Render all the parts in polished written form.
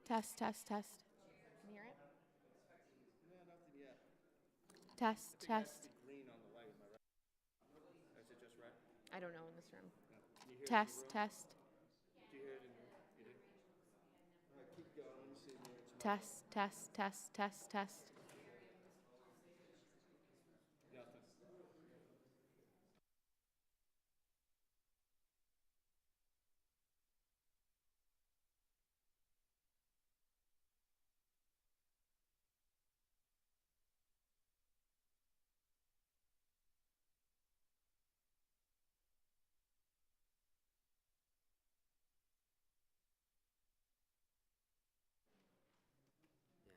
Test, test, test. Can you hear it? No, nothing yet. Test, I think it has to test. be green on the light. Am I right? Is it just red? I don't know in this room. No. Can you hear it in the Test, room? test. Do you hear it in the room? You do? All right, keep going. Let me see where it's not. Test, test, test, test, test. Nothing. Yeah,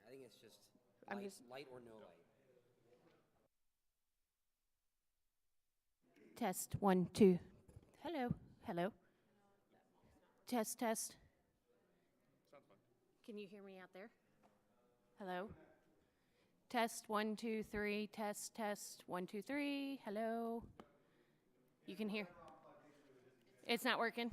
I think it's just I'm light, just light or no light. test 1, 2. Hello, hello. Test, test. Sounds fun. Can you hear me out there? Hello. Test 1, 2, 3. Test, test 1, 2, 3. Hello. You can hear. It's not working.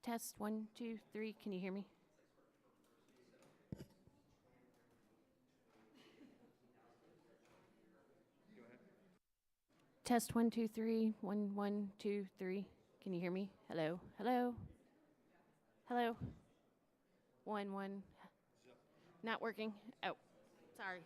Test 1, 2, 3. Can you hear me? Test 1, 2, 3. 1, 1, 2, 3. Can you hear me? Hello? Hello? Hello? 1, 1. Not working. Oh, sorry.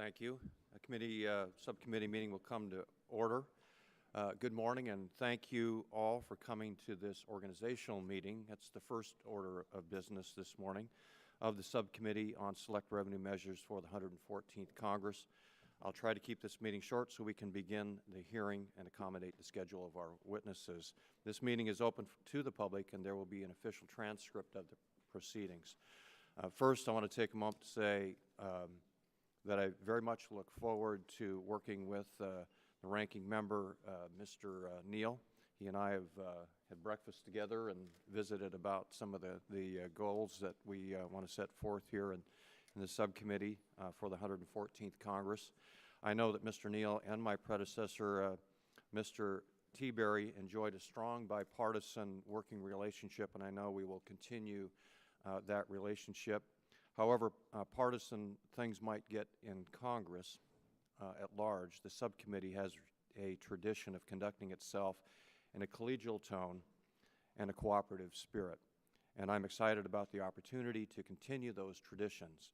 Thank you. Subcommittee meeting will come to order. Good morning, and thank you all for coming to this organizational meeting. That's the first order of business this morning of the Subcommittee on Select Revenue Measures for the 114th Congress. I'll try to keep this meeting short so we can begin the hearing and accommodate the schedule of our witnesses. This meeting is open to the public, and there will be an official transcript of the proceedings. First, I want to take a moment to say that I very much look forward to working with the ranking member, Mr. Neal. He and I have had breakfast together and visited about some of the goals that we want to set forth here in the subcommittee for the 114th Congress. I know that Mr. Neal and my predecessor, Mr. T-Berry, enjoyed a strong bipartisan working relationship, and I know we will continue that relationship. However, partisan things might get in Congress at large. The subcommittee has a tradition of conducting itself in a collegial tone and a cooperative spirit, and I'm excited about the opportunity to continue those traditions.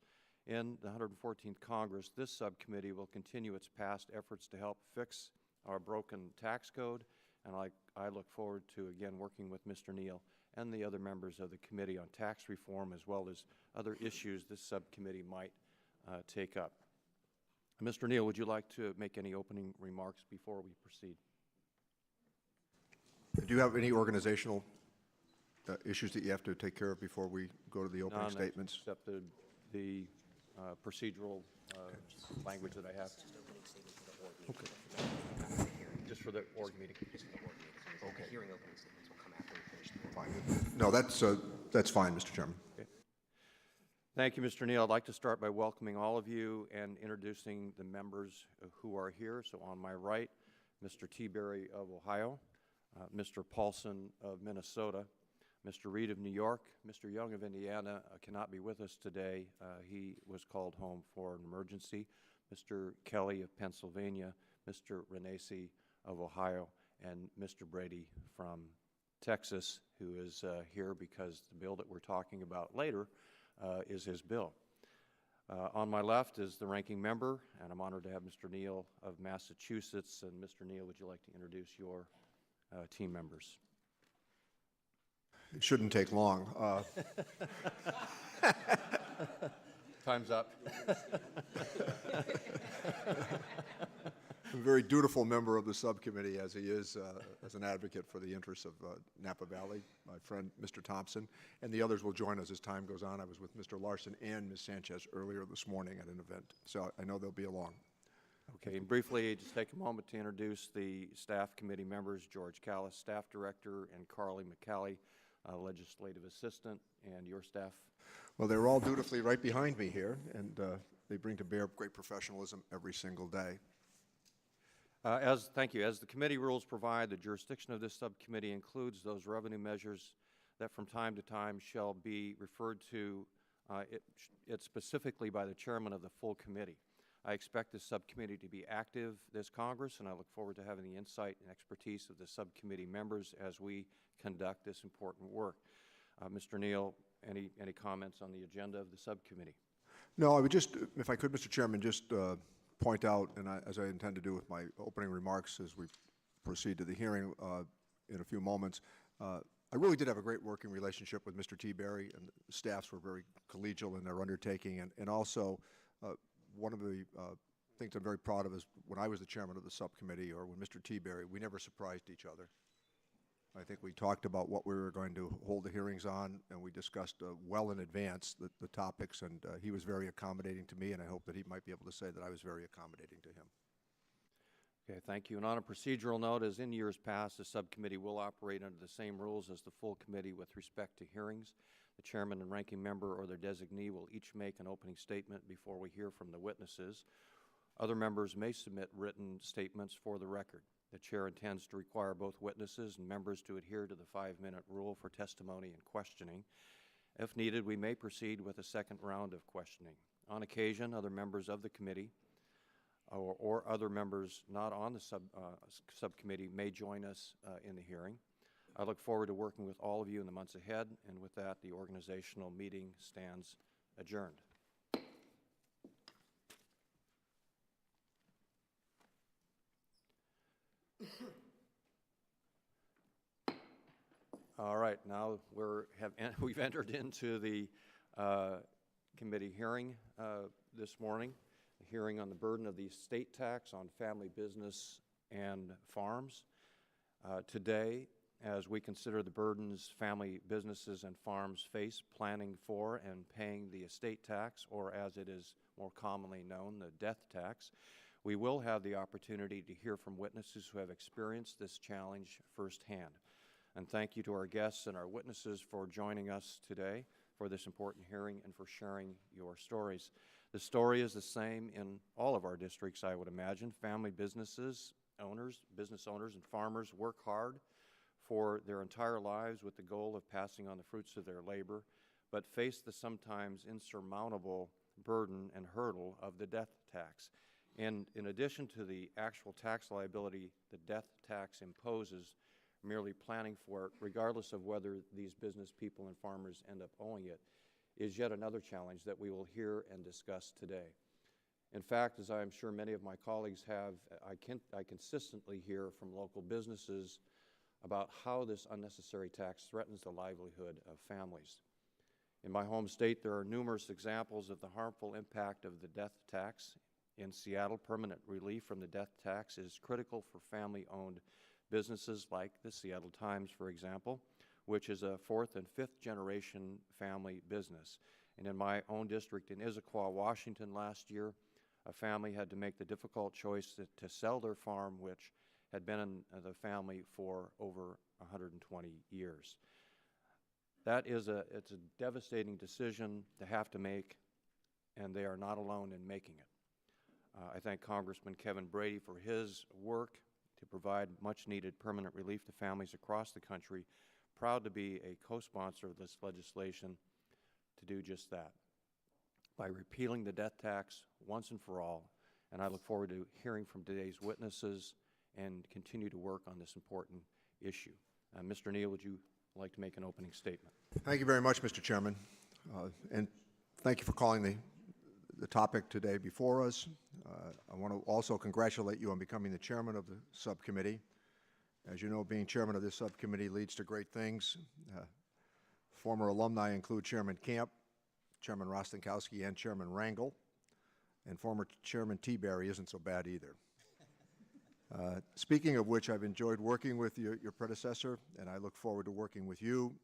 In the 114th Congress, this subcommittee will continue its past efforts to help fix our broken tax code, and I look forward to, again, working with Mr. Neal and the other members of the Committee on Tax Reform, as well as other issues this subcommittee might take up. Mr. Neal, would you like to make any opening remarks before we proceed? Do you have any organizational issues that you have to take care of before we go to the opening statements? Except the procedural language that I have. Okay. Just for the org meeting. Okay. The hearing opening statements will come after we finish the Fine. No, that's fine, Mr. Chairman. Okay. Thank you, Mr. Neal. I'd like to start by welcoming all of you and introducing the members who are here. So on my right, Mr. T-Berry of Ohio, Mr. Paulson of Minnesota, Mr. Reed of New York, Mr. Young of Indiana cannot be with us today. He was called home for an emergency. Mr. Kelly of Pennsylvania, Mr. Renacci of Ohio, and Mr. Brady from Texas, who is here because the bill that we're talking about later is his bill. On my left is the ranking member, and I'm honored to have Mr. Neal of Massachusetts. And Mr. Neal, would you like to introduce your team members? It shouldn't take long. Time's up. A very dutiful member of the subcommittee, as he is as an advocate for the interests of Napa Valley, my friend Mr. Thompson, and the others will join us as time goes on. I was with Mr. Larson and Ms. Sanchez earlier this morning at an event, so I know they'll be along. Okay, and briefly, just take a moment to introduce the staff committee members: George Callis, Staff Director, and Carly McCallie, Legislative Assistant, and your staff. Well, they're all dutifully right behind me here, and they bring to bear great professionalism every single day. Thank you. As the committee rules provide, the jurisdiction of this subcommittee includes those revenue measures that from time to time shall be referred to it specifically by the chairman of the full committee. I expect this subcommittee to be active this Congress, and I look forward to having the insight and expertise of the subcommittee members as we conduct this important work. Mr. Neal, any comments on the agenda of the subcommittee? No, I would just, if I could, Mr. Chairman, just point out, and as I intend to do with my opening remarks as we proceed to the hearing in a few moments, I really did have a great working relationship with Mr. T-Berry, and the staffs were very collegial in their undertaking, and also one of the things I'm very proud of is when I was the chairman of the subcommittee, or when Mr. T-Berry, we never surprised each other. I think we talked about what we were going to hold the hearings on, and we discussed well in advance the topics, and he was very accommodating to me, and I hope that he might be able to say that I was very accommodating to him. Okay, thank you. And on a procedural note, as in years past, the subcommittee will operate under the same rules as the full committee with respect to hearings. The chairman and ranking member or their designee will each make an opening statement before we hear from the witnesses. Other members may submit written statements for the record. The chair intends to require both witnesses and members to adhere to the 5-minute rule for testimony and questioning. If needed, we may proceed with a second round of questioning. On occasion, other members of the committee or other members not on the subcommittee may join us in the hearing. I look forward to working with all of you in the months ahead, and with that, the organizational meeting stands adjourned. All right, now we've entered into the committee hearing this morning, a hearing on the burden of the estate tax on family business and farms. Today, as we consider the burdens family businesses and farms face planning for and paying the estate tax, or as it is more commonly known, the death tax, we will have the opportunity to hear from witnesses who have experienced this challenge firsthand. And thank you to our guests and our witnesses for joining us today for this important hearing and for sharing your stories. The story is the same in all of our districts, I would imagine. Family business owners and farmers work hard for their entire lives with the goal of passing on the fruits of their labor, but face the sometimes insurmountable burden and hurdle of the death tax. And in addition to the actual tax liability the death tax imposes, merely planning for it, regardless of whether these business people and farmers end up owing it, is yet another challenge that we will hear and discuss today. In fact, as I am sure many of my colleagues have, I consistently hear from local businesses about how this unnecessary tax threatens the livelihood of families. In my home state, there are numerous examples of the harmful impact of the death tax. In Seattle, permanent relief from the death tax is critical for family-owned businesses like the Seattle Times, for example, which is a fourth and fifth generation family business. And in my own district in Issaquah, Washington, last year, a family had to make the difficult choice to sell their farm, which had been in the family for over 120 years. It's a devastating decision to have to make, and they are not alone in making it. I thank Congressman Kevin Brady for his work to provide much-needed permanent relief to families across the country. Proud to be a co-sponsor of this legislation to do just that, by repealing the death tax once and for all. And I look forward to hearing from today's witnesses and continue to work on this important issue. Mr. Neal, would you like to make an opening statement? Thank you very much, Mr. Chairman. And thank you for calling the topic today before us. I want to also congratulate you on becoming the chairman of the subcommittee. As you know, being chairman of this subcommittee leads to great things. Former alumni include Chairman Camp, Chairman Rostenkowski, and Chairman Rangel. And former Chairman Teaberry isn't so bad either. Speaking of which, I've enjoyed working with your predecessor, and I look forward to working with you.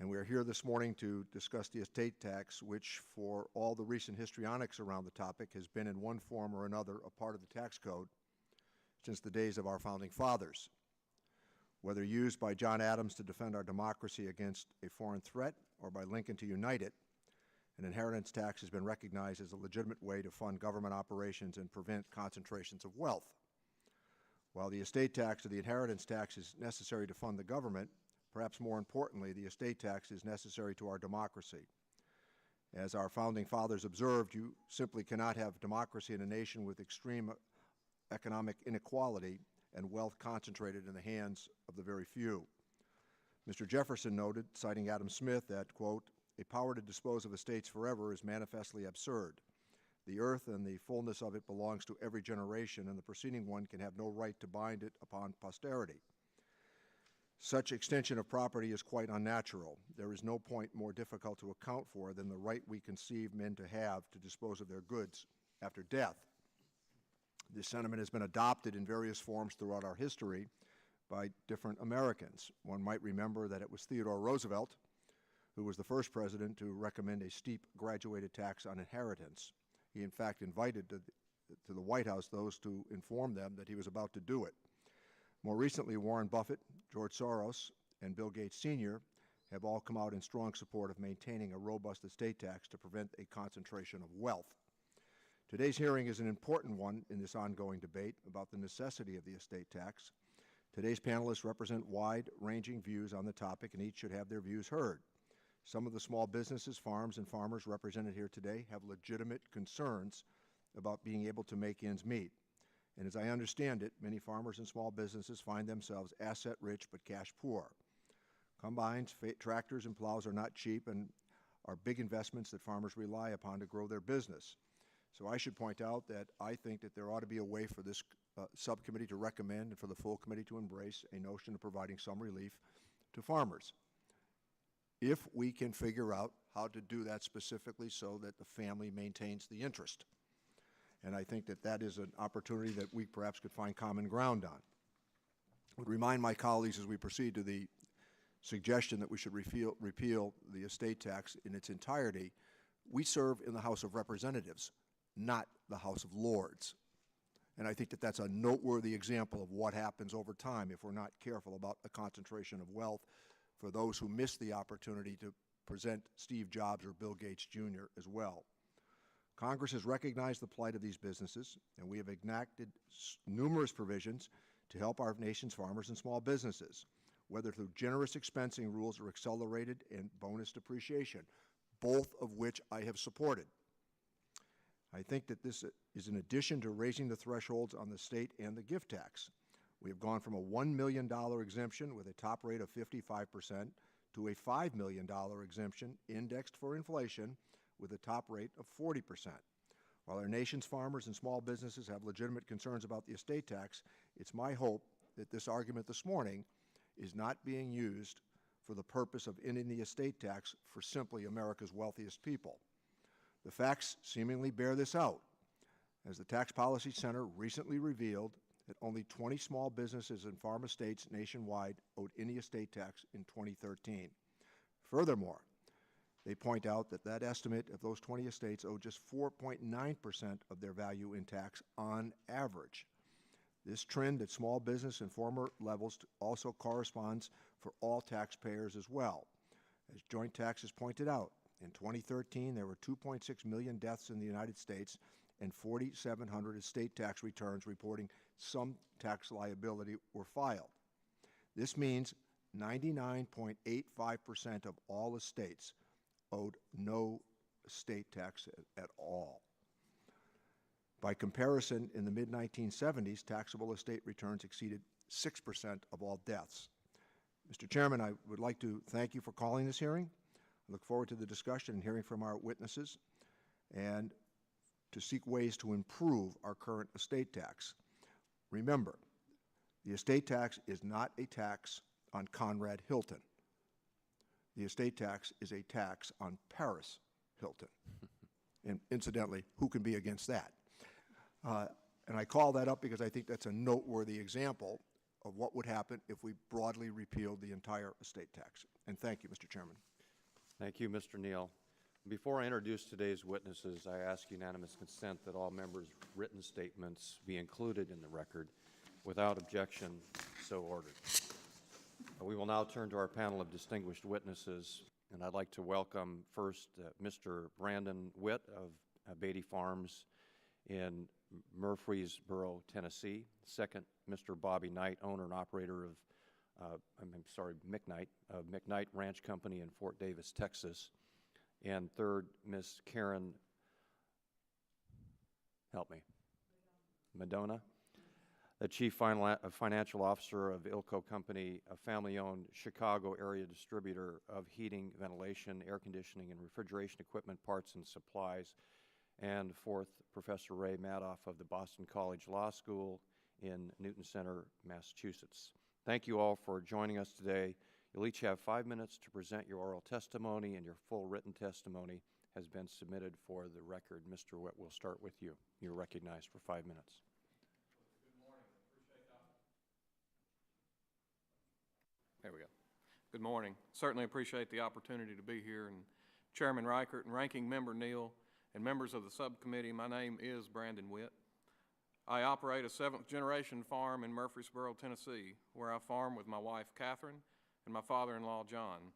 And we are here this morning to discuss the estate tax, which, for all the recent histrionics around the topic, has been in one form or another a part of the tax code since the days of our founding fathers. Whether used by John Adams to defend our democracy against a foreign threat or by Lincoln to unite it, an inheritance tax has been recognized as a legitimate way to fund government operations and prevent concentrations of wealth. While the estate tax or the inheritance tax is necessary to fund the government, perhaps more importantly, the estate tax is necessary to our democracy. As our founding fathers observed, you simply cannot have democracy in a nation with extreme economic inequality and wealth concentrated in the hands of the very few. Mr. Jefferson noted, citing Adam Smith, that, quote, "A power to dispose of estates forever is manifestly absurd. The earth and the fullness of it belongs to every generation, and the preceding one can have no right to bind it upon posterity. Such extension of property is quite unnatural. There is no point more difficult to account for than the right we conceive men to have to dispose of their goods after death." This sentiment has been adopted in various forms throughout our history by different Americans. One might remember that it was Theodore Roosevelt who was the first president to recommend a steep graduated tax on inheritance. He, in fact, invited to the White House those to inform them that he was about to do it. More recently, Warren Buffett, George Soros, and Bill Gates Sr. have all come out in strong support of maintaining a robust estate tax to prevent a concentration of wealth. Today's hearing is an important one in this ongoing debate about the necessity of the estate tax. Today's panelists represent wide-ranging views on the topic, and each should have their views heard. Some of the small businesses, farms, and farmers represented here today have legitimate concerns about being able to make ends meet. And as I understand it, many farmers and small businesses find themselves asset-rich but cash-poor. Combines, tractors, and plows are not cheap and are big investments that farmers rely upon to grow their business. So I should point out that I think that there ought to be a way for this subcommittee to recommend and for the full committee to embrace a notion of providing some relief to farmers, if we can figure out how to do that specifically so that the family maintains the interest. And I think that that is an opportunity that we perhaps could find common ground on. I would remind my colleagues as we proceed to the suggestion that we should repeal the estate tax in its entirety. We serve in the House of Representatives, not the House of Lords. And I think that that's a noteworthy example of what happens over time if we're not careful about the concentration of wealth for those who miss the opportunity to present Steve Jobs or Bill Gates Jr. as well. Congress has recognized the plight of these businesses, and we have enacted numerous provisions to help our nation's farmers and small businesses, whether through generous expensing rules or accelerated and bonus depreciation, both of which I have supported. I think that this is in addition to raising the thresholds on the state and the gift tax. We have gone from a $1 million exemption with a top rate of 55% to a $5 million exemption indexed for inflation with a top rate of 40%. While our nation's farmers and small businesses have legitimate concerns about the estate tax, it's my hope that this argument this morning is not being used for the purpose of ending the estate tax for simply America's wealthiest people. The facts seemingly bear this out, as the Tax Policy Center recently revealed that only 20 small businesses and farm estates nationwide owed any estate tax in 2013. Furthermore, they point out that that estimate of those 20 estates owed just 4.9% of their value in tax on average. This trend at small business and farmer levels also corresponds for all taxpayers as well. As Joint Taxes pointed out, in 2013, there were 2.6 million deaths in the United States and 4,700 estate tax returns reporting some tax liability were filed. This means 99.85% of all estates owed no estate tax at all. By comparison, in the mid-1970s, taxable estate returns exceeded 6% of all deaths. Mr. Chairman, I would like to thank you for calling this hearing. I look forward to the discussion and hearing from our witnesses and to seek ways to improve our current estate tax. Remember, the estate tax is not a tax on Conrad Hilton. The estate tax is a tax on Paris Hilton. And incidentally, who can be against that? And I call that up because I think that's a noteworthy example of what would happen if we broadly repealed the entire estate tax. And thank you, Mr. Chairman. Thank you, Mr. Neal. Before I introduce today's witnesses, I ask unanimous consent that all members' written statements be included in the record. Without objection, so ordered. We will now turn to our panel of distinguished witnesses, and I'd like to welcome first Mr. Brandon Witt of Beatty Farms in Murfreesboro, Tennessee. Second, Mr. Bobby Knight, owner and operator of McKnight Ranch Company in Fort Davis, Texas. And third, Ms. Karen, help me, Madonna, the Chief Financial Officer of Ilco Company, a family-owned Chicago area distributor of heating, ventilation, air conditioning, and refrigeration equipment, parts, and supplies. And fourth, Professor Ray Madoff of the Boston College Law School in Newton Center, Massachusetts. Thank you all for joining us today. You'll each have 5 minutes to present your oral testimony, and your full written testimony has been submitted for the record. Mr. Witt, we'll start with you. You're recognized for 5 minutes. Good morning. Appreciate that. There we go. Good morning. Certainly appreciate the opportunity to be here. And Chairman Reichert and Ranking Member Neal and members of the subcommittee, my name is Brandon Witt. I operate a 7th-generation farm in Murfreesboro, Tennessee, where I farm with my wife, Catherine, and my father-in-law, John.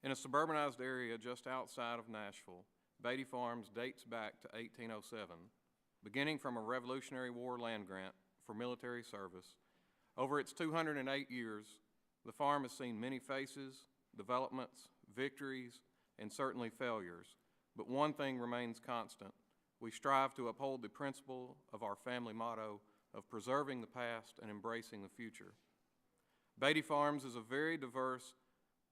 In a suburbanized area just outside of Nashville, Beatty Farms dates back to 1807, beginning from a Revolutionary War land grant for military service. Over its 208 years, the farm has seen many faces, developments, victories, and certainly failures. But one thing remains constant. We strive to uphold the principle of our family motto of preserving the past and embracing the future. Beatty Farms is a very diverse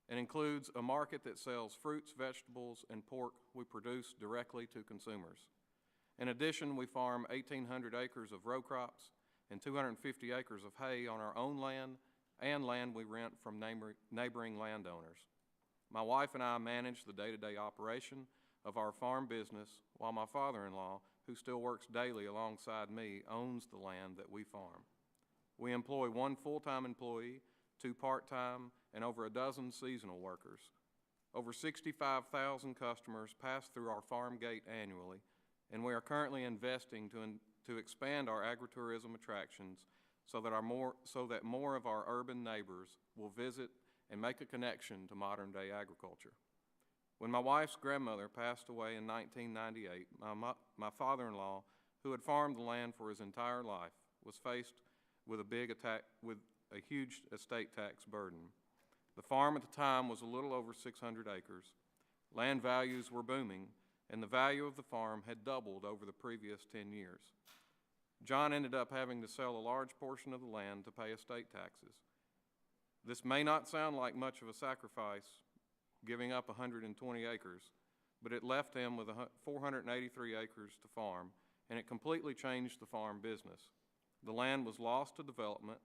and includes a market that sells fruits, vegetables, and pork we produce directly to consumers. In addition, we farm 1,800 acres of row crops and 250 acres of hay on our own land and land we rent from neighboring landowners. My wife and I manage the day-to-day operation of our farm business, while my father-in-law, who still works daily alongside me, owns the land that we farm. We employ 1 full-time employee, 2 part-time, and over a dozen seasonal workers. Over 65,000 customers pass through our farm gate annually, and we are currently investing to expand our agritourism attractions so that more of our urban neighbors will visit and make a connection to modern-day agriculture. When my wife's grandmother passed away in 1998, my father-in-law, who had farmed the land for his entire life, was faced with a huge estate tax burden. The farm at the time was a little over 600 acres. Land values were booming, and the value of the farm had doubled over the previous 10 years. John ended up having to sell a large portion of the land to pay estate taxes. This may not sound like much of a sacrifice, giving up 120 acres, but it left him with 483 acres to farm, and it completely changed the farm business. The land was lost to development,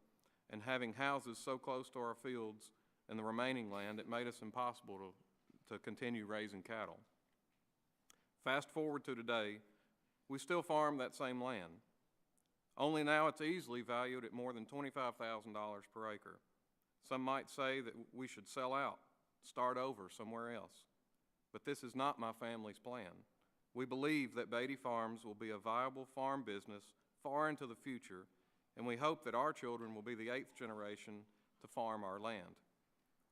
and having houses so close to our fields and the remaining land, it made us impossible to continue raising cattle. Fast forward to today, we still farm that same land, only now it's easily valued at more than $25,000 per acre. Some might say that we should sell out, start over somewhere else, but this is not my family's plan. We believe that Beatty Farms will be a viable farm business far into the future, and we hope that our children will be the 8th generation to farm our land.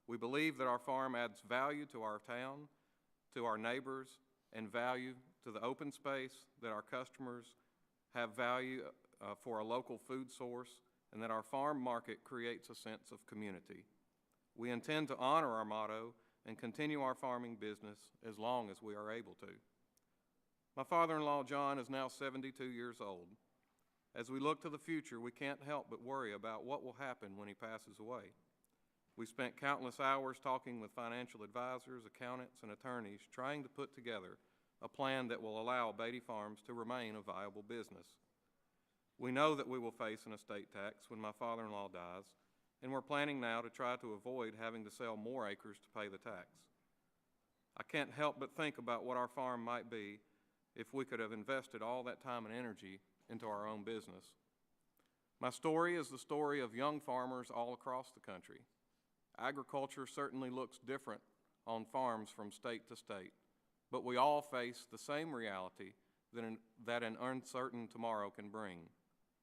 We believe that our farm adds value to our town, to our neighbors, and value to the open space, that our customers have value for a local food source, and that our farm market creates a sense of community. We intend to honor our motto and continue our farming business as long as we are able to. My father-in-law, John, is now 72 years old. As we look to the future, we can't help but worry about what will happen when he passes away. We spent countless hours talking with financial advisors, accountants, and attorneys trying to put together a plan that will allow Beatty Farms to remain a viable business. We know that we will face an estate tax when my father-in-law dies, and we're planning now to try to avoid having to sell more acres to pay the tax. I can't help but think about what our farm might be if we could have invested all that time and energy into our own business. My story is the story of young farmers all across the country. Agriculture certainly looks different on farms from state to state, but we all face the same reality that an uncertain tomorrow can bring.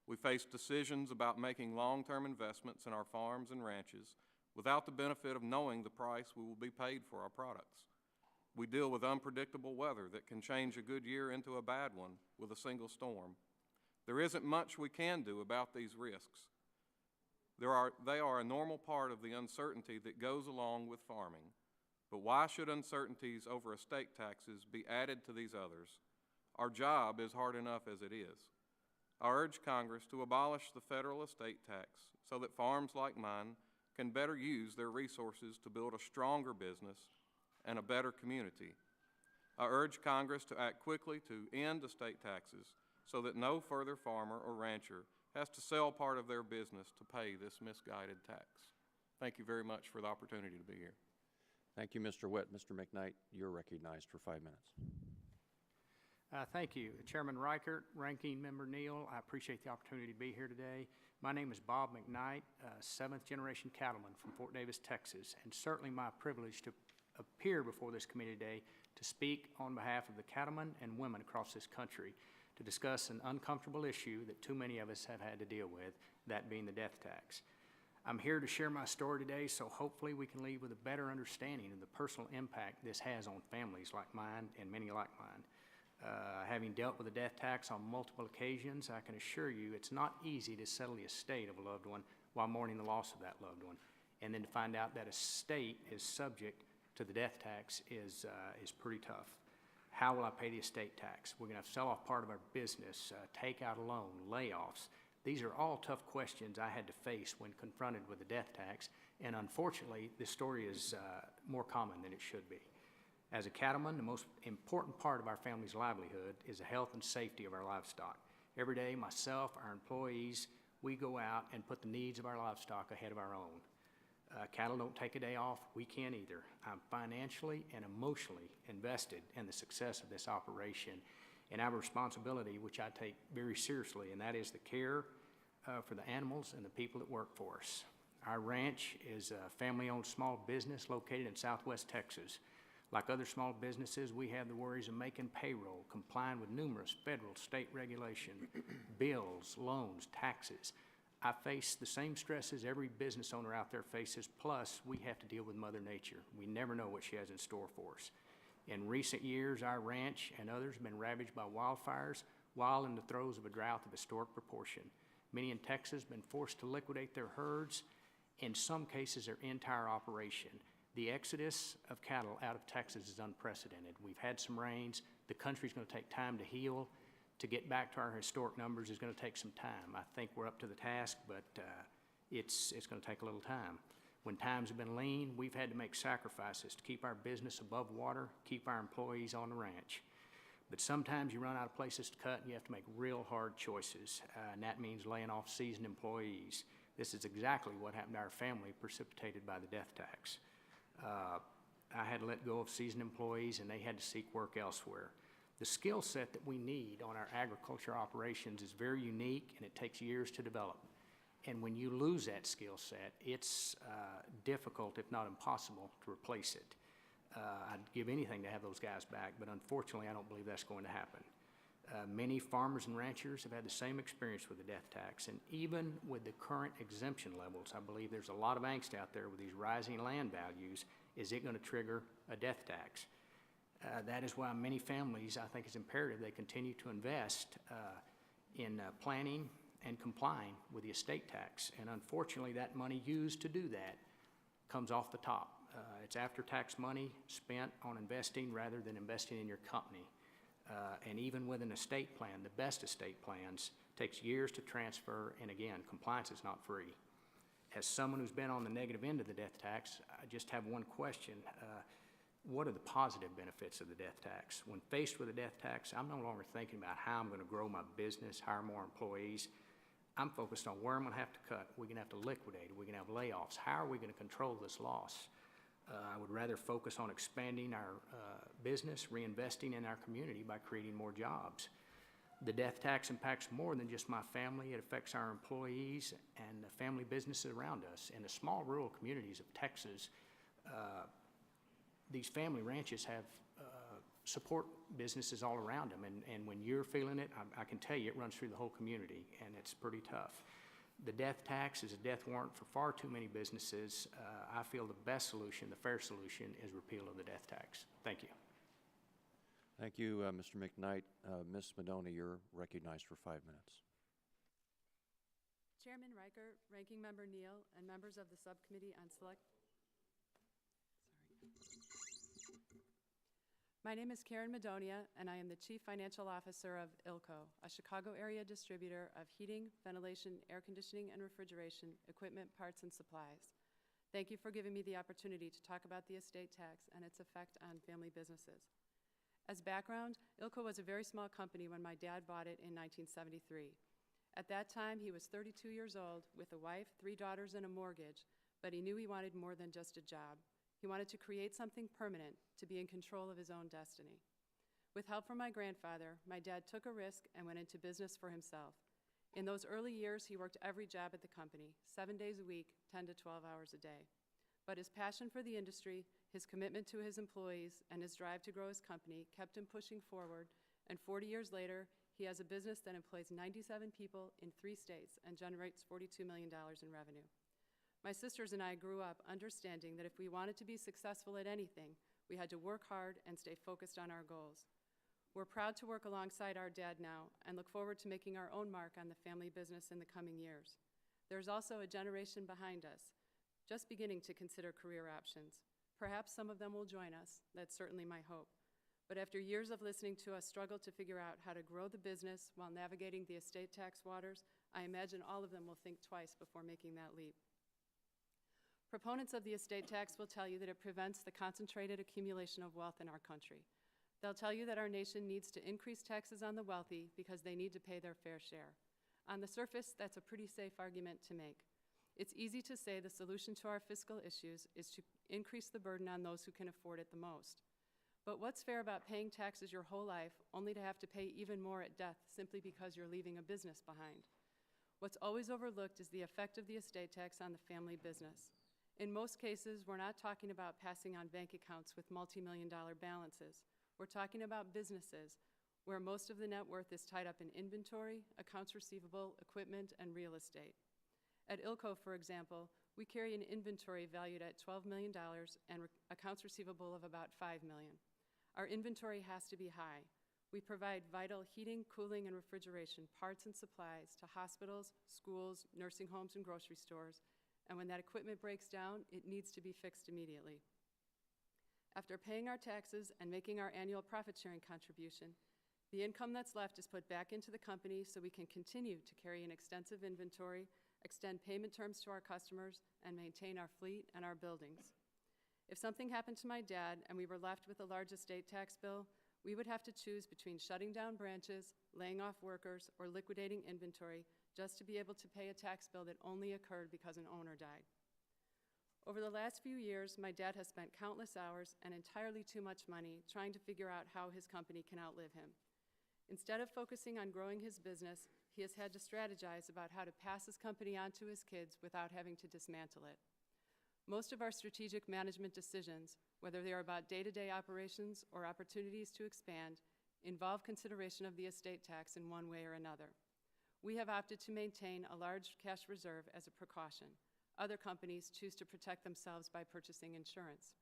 We face decisions about making long-term investments in our farms and ranches without the benefit of knowing the price we will be paid for our products. We deal with unpredictable weather that can change a good year into a bad one with a single storm. There isn't much we can do about these risks. They are a normal part of the uncertainty that goes along with farming. But why should uncertainties over estate taxes be added to these others? Our job is hard enough as it is. I urge Congress to abolish the federal estate tax so that farms like mine can better use their resources to build a stronger business and a better community. I urge Congress to act quickly to end estate taxes so that no further farmer or rancher has to sell part of their business to pay this misguided tax. Thank you very much for the opportunity to be here. Thank you, Mr. Witt. Mr. McKnight, you're recognized for 5 minutes. Thank you. Chairman Reichert, Ranking Member Neal, I appreciate the opportunity to be here today. My name is Bob McKnight, 7th generation cattleman from Fort Davis, Texas, and certainly my privilege to appear before this committee today to speak on behalf of the cattlemen and women across this country to discuss an uncomfortable issue that too many of us have had to deal with, that being the death tax. I'm here to share my story today, so hopefully we can leave with a better understanding of the personal impact this has on families like mine and many like mine. Having dealt with the death tax on multiple occasions, I can assure you it's not easy to settle the estate of a loved one while mourning the loss of that loved one. And then to find out that estate is subject to the death tax is pretty tough. How will I pay the estate tax? We're going to sell off part of our business, take out a loan, layoffs. These are all tough questions I had to face when confronted with the death tax, and unfortunately, this story is more common than it should be. As a cattleman, the most important part of our family's livelihood is the health and safety of our livestock. Every day, myself, our employees, we go out and put the needs of our livestock ahead of our own. Cattle don't take a day off. We can't either. I'm financially and emotionally invested in the success of this operation and our responsibility, which I take very seriously, and that is the care for the animals and the people that work for us. Our ranch is a family-owned small business located in Southwest Texas. Like other small businesses, we have the worries of making payroll, complying with numerous federal, state regulation, bills, loans, taxes. I face the same stresses every business owner out there faces, plus we have to deal with Mother Nature. We never know what she has in store for us. In recent years, our ranch and others have been ravaged by wildfires while in the throes of a drought of historic proportion. Many in Texas have been forced to liquidate their herds, in some cases their entire operation. The exodus of cattle out of Texas is unprecedented. We've had some rains. The country's going to take time to heal. To get back to our historic numbers is going to take some time. I think we're up to the task, but it's going to take a little time. When times have been lean, we've had to make sacrifices to keep our business above water, keep our employees on the ranch. But sometimes you run out of places to cut and you have to make real hard choices, and that means laying off seasoned employees. This is exactly what happened to our family, precipitated by the death tax. I had to let go of seasoned employees and they had to seek work elsewhere. The skill set that we need on our agriculture operations is very unique and it takes years to develop. And when you lose that skill set, it's difficult, if not impossible, to replace it. I'd give anything to have those guys back, but unfortunately I don't believe that's going to happen. Many farmers and ranchers have had the same experience with the death tax, and even with the current exemption levels, I believe there's a lot of angst out there with these rising land values. Is it going to trigger a death tax? That is why many families, I think it's imperative they continue to invest in planning and complying with the estate tax. And unfortunately, that money used to do that comes off the top. It's after-tax money spent on investing rather than investing in your company. And even with an estate plan, the best estate plans takes years to transfer, and again, compliance is not free. As someone who's been on the negative end of the death tax, I just have one question. What are the positive benefits of the death tax? When faced with a death tax, I'm no longer thinking about how I'm going to grow my business, hire more employees. I'm focused on where I'm going to have to cut. We're going to have to liquidate. We're going to have layoffs. How are we going to control this loss? I would rather focus on expanding our business, reinvesting in our community by creating more jobs. The death tax impacts more than just my family. It affects our employees and the family businesses around us. In the small rural communities of Texas, these family ranches have support businesses all around them. And when you're feeling it, I can tell you it runs through the whole community, and it's pretty tough. The death tax is a death warrant for far too many businesses. I feel the best solution, the fair solution, is repeal of the death tax. Thank you. Thank you, Mr. McKnight. Ms. Madoni, you're recognized for 5 minutes. Chairman Reichert, Ranking Member Neal, and members of the Subcommittee on My name is Karen Madonia, and I am the Chief Financial Officer of ILCO, a Chicago area distributor of heating, ventilation, air conditioning, and refrigeration equipment, parts, and supplies. Thank you for giving me the opportunity to talk about the estate tax and its effect on family businesses. As background, ILCO was a very small company when my dad bought it in 1973. At that time, he was 32 years old with a wife, 3 daughters, and a mortgage, but he knew he wanted more than just a job. He wanted to create something permanent, to be in control of his own destiny. With help from my grandfather, my dad took a risk and went into business for himself. In those early years, he worked every job at the company, 7 days a week, 10 to 12 hours a day. But his passion for the industry, his commitment to his employees, and his drive to grow his company kept him pushing forward, and 40 years later, he has a business that employs 97 people in 3 states and generates $42 million in revenue. My sisters and I grew up understanding that if we wanted to be successful at anything, we had to work hard and stay focused on our goals. We're proud to work alongside our dad now and look forward to making our own mark on the family business in the coming years. There's also a generation behind us, just beginning to consider career options. Perhaps some of them will join us. That's certainly my hope. But after years of listening to us struggle to figure out how to grow the business while navigating the estate tax waters, I imagine all of them will think twice before making that leap. Proponents of the estate tax will tell you that it prevents the concentrated accumulation of wealth in our country. They'll tell you that our nation needs to increase taxes on the wealthy because they need to pay their fair share. On the surface, that's a pretty safe argument to make. It's easy to say the solution to our fiscal issues is to increase the burden on those who can afford it the most. But what's fair about paying taxes your whole life only to have to pay even more at death simply because you're leaving a business behind? What's always overlooked is the effect of the estate tax on the family business. In most cases, we're not talking about passing on bank accounts with multi-million-dollar balances. We're talking about businesses where most of the net worth is tied up in inventory, accounts receivable, equipment, and real estate. At ILCO, for example, we carry an inventory valued at $12 million and accounts receivable of about $5 million. Our inventory has to be high. We provide vital heating, cooling, and refrigeration parts and supplies to hospitals, schools, nursing homes, and grocery stores, and when that equipment breaks down, it needs to be fixed immediately. After paying our taxes and making our annual profit-sharing contribution, the income that's left is put back into the company so we can continue to carry an extensive inventory, extend payment terms to our customers, and maintain our fleet and our buildings. If something happened to my dad and we were left with a large estate tax bill, we would have to choose between shutting down branches, laying off workers, or liquidating inventory just to be able to pay a tax bill that only occurred because an owner died. Over the last few years, my dad has spent countless hours and entirely too much money trying to figure out how his company can outlive him. Instead of focusing on growing his business, he has had to strategize about how to pass his company on to his kids without having to dismantle it. Most of our strategic management decisions, whether they are about day-to-day operations or opportunities to expand, involve consideration of the estate tax in one way or another. We have opted to maintain a large cash reserve as a precaution. Other companies choose to protect themselves by purchasing insurance.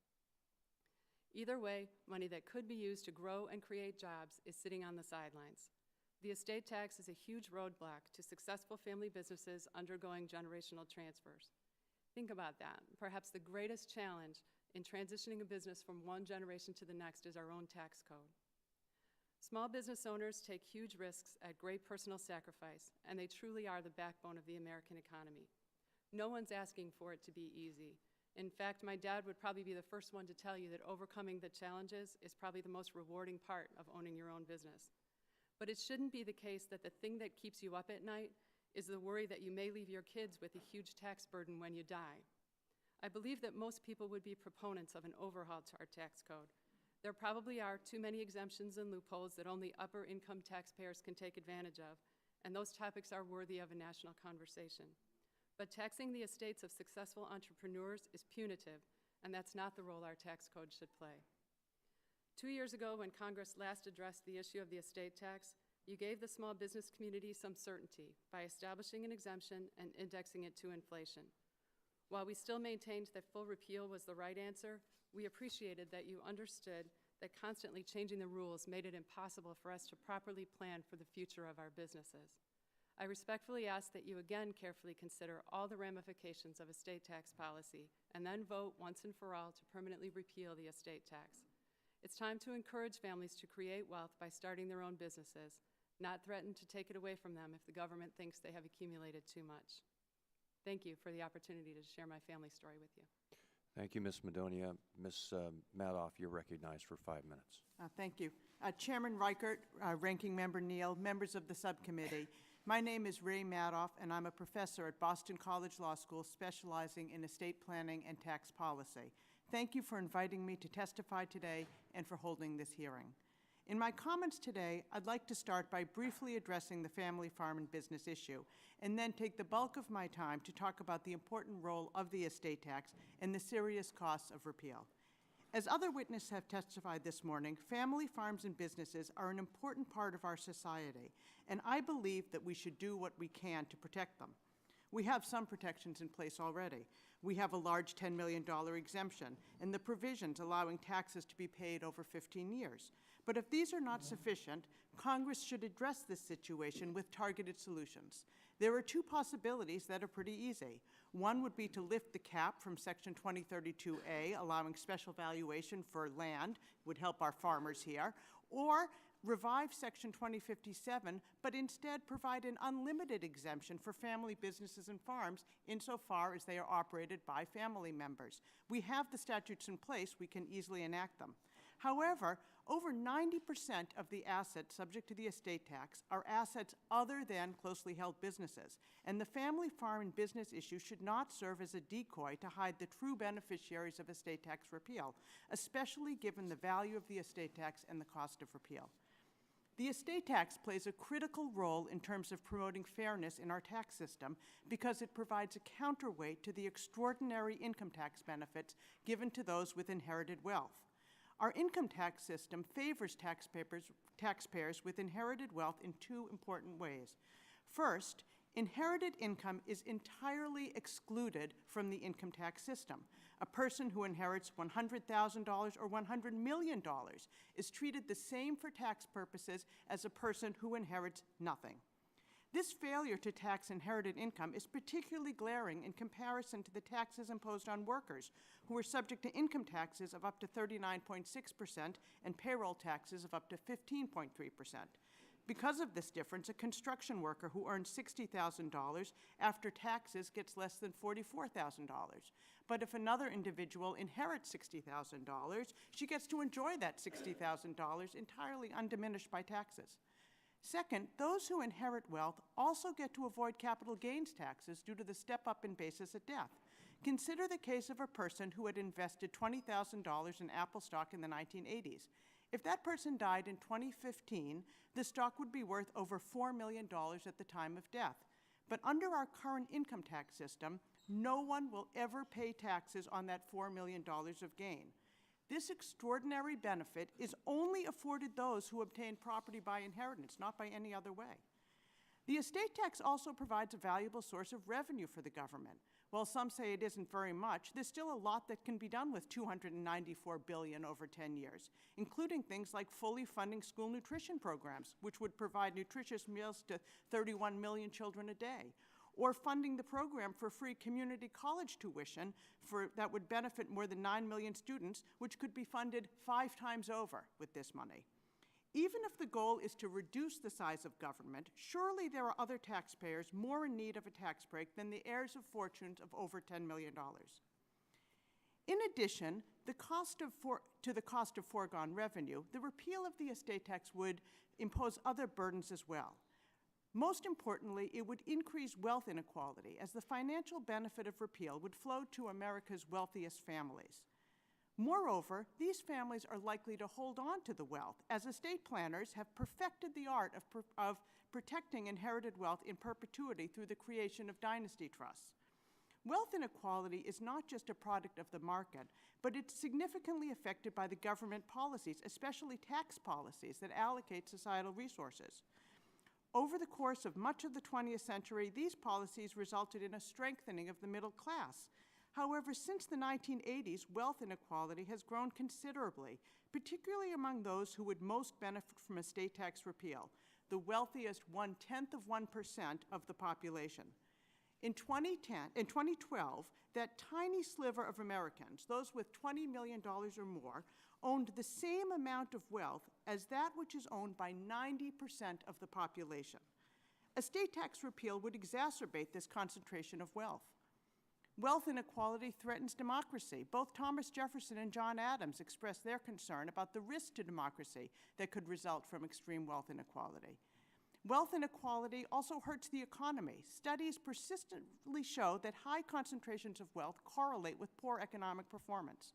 Either way, money that could be used to grow and create jobs is sitting on the sidelines. The estate tax is a huge roadblock to successful family businesses undergoing generational transfers. Think about that. Perhaps the greatest challenge in transitioning a business from one generation to the next is our own tax code. Small business owners take huge risks at great personal sacrifice, and they truly are the backbone of the American economy. No one's asking for it to be easy. In fact, my dad would probably be the first one to tell you that overcoming the challenges is probably the most rewarding part of owning your own business. But it shouldn't be the case that the thing that keeps you up at night is the worry that you may leave your kids with a huge tax burden when you die. I believe that most people would be proponents of an overhaul to our tax code. There probably are too many exemptions and loopholes that only upper-income taxpayers can take advantage of, and those topics are worthy of a national conversation. But taxing the estates of successful entrepreneurs is punitive, and that's not the role our tax code should play. 2 years ago, when Congress last addressed the issue of the estate tax, you gave the small business community some certainty by establishing an exemption and indexing it to inflation. While we still maintained that full repeal was the right answer, we appreciated that you understood that constantly changing the rules made it impossible for us to properly plan for the future of our businesses. I respectfully ask that you again carefully consider all the ramifications of estate tax policy and then vote once and for all to permanently repeal the estate tax. It's time to encourage families to create wealth by starting their own businesses, not threaten to take it away from them if the government thinks they have accumulated too much. Thank you for the opportunity to share my family story with you. Thank you, Ms. Madonia. Ms. Madoff, you're recognized for 5 minutes. Thank you. Chairman Reichert, Ranking Member Neal, members of the subcommittee, my name is Ray Madoff, and I'm a professor at Boston College Law School specializing in estate planning and tax policy. Thank you for inviting me to testify today and for holding this hearing. In my comments today, I'd like to start by briefly addressing the family farm and business issue, and then take the bulk of my time to talk about the important role of the estate tax and the serious costs of repeal. As other witnesses have testified this morning, family farms and businesses are an important part of our society, and I believe that we should do what we can to protect them. We have some protections in place already. We have a large $10 million exemption and the provisions allowing taxes to be paid over 15 years. But if these are not sufficient, Congress should address this situation with targeted solutions. There are two possibilities that are pretty easy. One would be to lift the cap from Section 2032A, allowing special valuation for land, would help our farmers here, or revive Section 2057, but instead provide an unlimited exemption for family businesses and farms insofar as they are operated by family members. We have the statutes in place, we can easily enact them. However, over 90% of the assets subject to the estate tax are assets other than closely held businesses, and the family farm and business issue should not serve as a decoy to hide the true beneficiaries of estate tax repeal, especially given the value of the estate tax and the cost of repeal. The estate tax plays a critical role in terms of promoting fairness in our tax system because it provides a counterweight to the extraordinary income tax benefits given to those with inherited wealth. Our income tax system favors taxpayers with inherited wealth in two important ways. First, inherited income is entirely excluded from the income tax system. A person who inherits $100,000 or $100 million is treated the same for tax purposes as a person who inherits nothing. This failure to tax inherited income is particularly glaring in comparison to the taxes imposed on workers, who are subject to income taxes of up to 39.6% and payroll taxes of up to 15.3%. Because of this difference, a construction worker who earns $60,000 after taxes gets less than $44,000. But if another individual inherits $60,000, she gets to enjoy that $60,000 entirely undiminished by taxes. Second, those who inherit wealth also get to avoid capital gains taxes due to the step-up in basis at death. Consider the case of a person who had invested $20,000 in Apple stock in the 1980s. If that person died in 2015, the stock would be worth over $4 million at the time of death. But under our current income tax system, no one will ever pay taxes on that $4 million of gain. This extraordinary benefit is only afforded those who obtain property by inheritance, not by any other way. The estate tax also provides a valuable source of revenue for the government. While some say it isn't very much, there's still a lot that can be done with $294 billion over 10 years, including things like fully funding school nutrition programs, which would provide nutritious meals to 31 million children a day, or funding the program for free community college tuition that would benefit more than 9 million students, which could be funded 5 times over with this money. Even if the goal is to reduce the size of government, surely there are other taxpayers more in need of a tax break than the heirs of fortunes of over $10 million. In addition, to the cost of foregone revenue, the repeal of the estate tax would impose other burdens as well. Most importantly, it would increase wealth inequality, as the financial benefit of repeal would flow to America's wealthiest families. Moreover, these families are likely to hold on to the wealth, as estate planners have perfected the art of protecting inherited wealth in perpetuity through the creation of dynasty trusts. Wealth inequality is not just a product of the market, but it's significantly affected by the government policies, especially tax policies that allocate societal resources. Over the course of much of the 20th century, these policies resulted in a strengthening of the middle class. However, since the 1980s, wealth inequality has grown considerably, particularly among those who would most benefit from estate tax repeal, the wealthiest 0.1% of the population. In 2012, that tiny sliver of Americans, those with $20 million or more, owned the same amount of wealth as that which is owned by 90% of the population. Estate tax repeal would exacerbate this concentration of wealth. Wealth inequality threatens democracy. Both Thomas Jefferson and John Adams expressed their concern about the risk to democracy that could result from extreme wealth inequality. Wealth inequality also hurts the economy. Studies persistently show that high concentrations of wealth correlate with poor economic performance.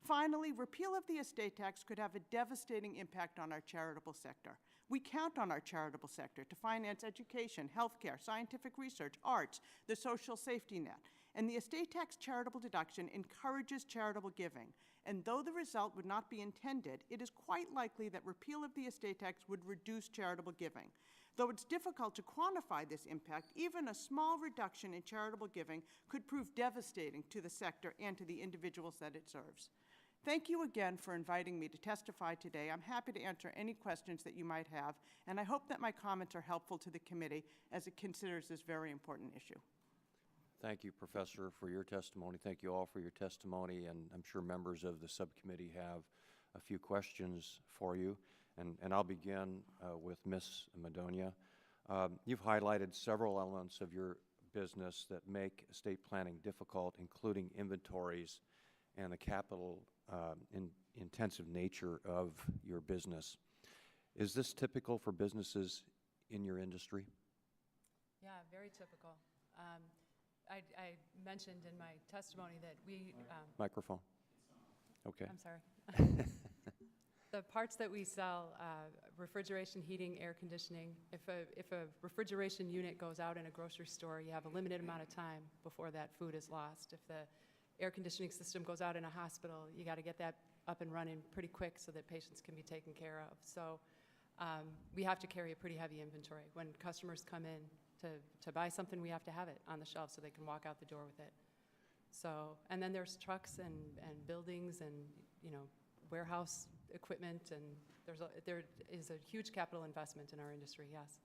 Finally, repeal of the estate tax could have a devastating impact on our charitable sector. We count on our charitable sector to finance education, healthcare, scientific research, arts, the social safety net. And the estate tax charitable deduction encourages charitable giving. And though the result would not be intended, it is quite likely that repeal of the estate tax would reduce charitable giving. Though it's difficult to quantify this impact, even a small reduction in charitable giving could prove devastating to the sector and to the individuals that it serves. Thank you again for inviting me to testify today. I'm happy to answer any questions that you might have, and I hope that my comments are helpful to the committee as it considers this very important issue. Thank you, Professor, for your testimony. Thank you all for your testimony, and I'm sure members of the subcommittee have a few questions for you. And I'll begin with Ms. Madonia. You've highlighted several elements of your business that make estate planning difficult, including inventories and the capital intensive nature of your business. Is this typical for businesses in your industry? Yeah, very typical. I mentioned in my testimony that we... Microphone. Okay. I'm sorry. The parts that we sell, refrigeration, heating, air conditioning, if a refrigeration unit goes out in a grocery store, you have a limited amount of time before that food is lost. If the air conditioning system goes out in a hospital, you got to get that up and running pretty quick so that patients can be taken care of. So we have to carry a pretty heavy inventory. When customers come in to buy something, we have to have it on the shelf so they can walk out the door with it. So, and then there's trucks and buildings and, you know, warehouse equipment, and there is a huge capital investment in our industry, yes.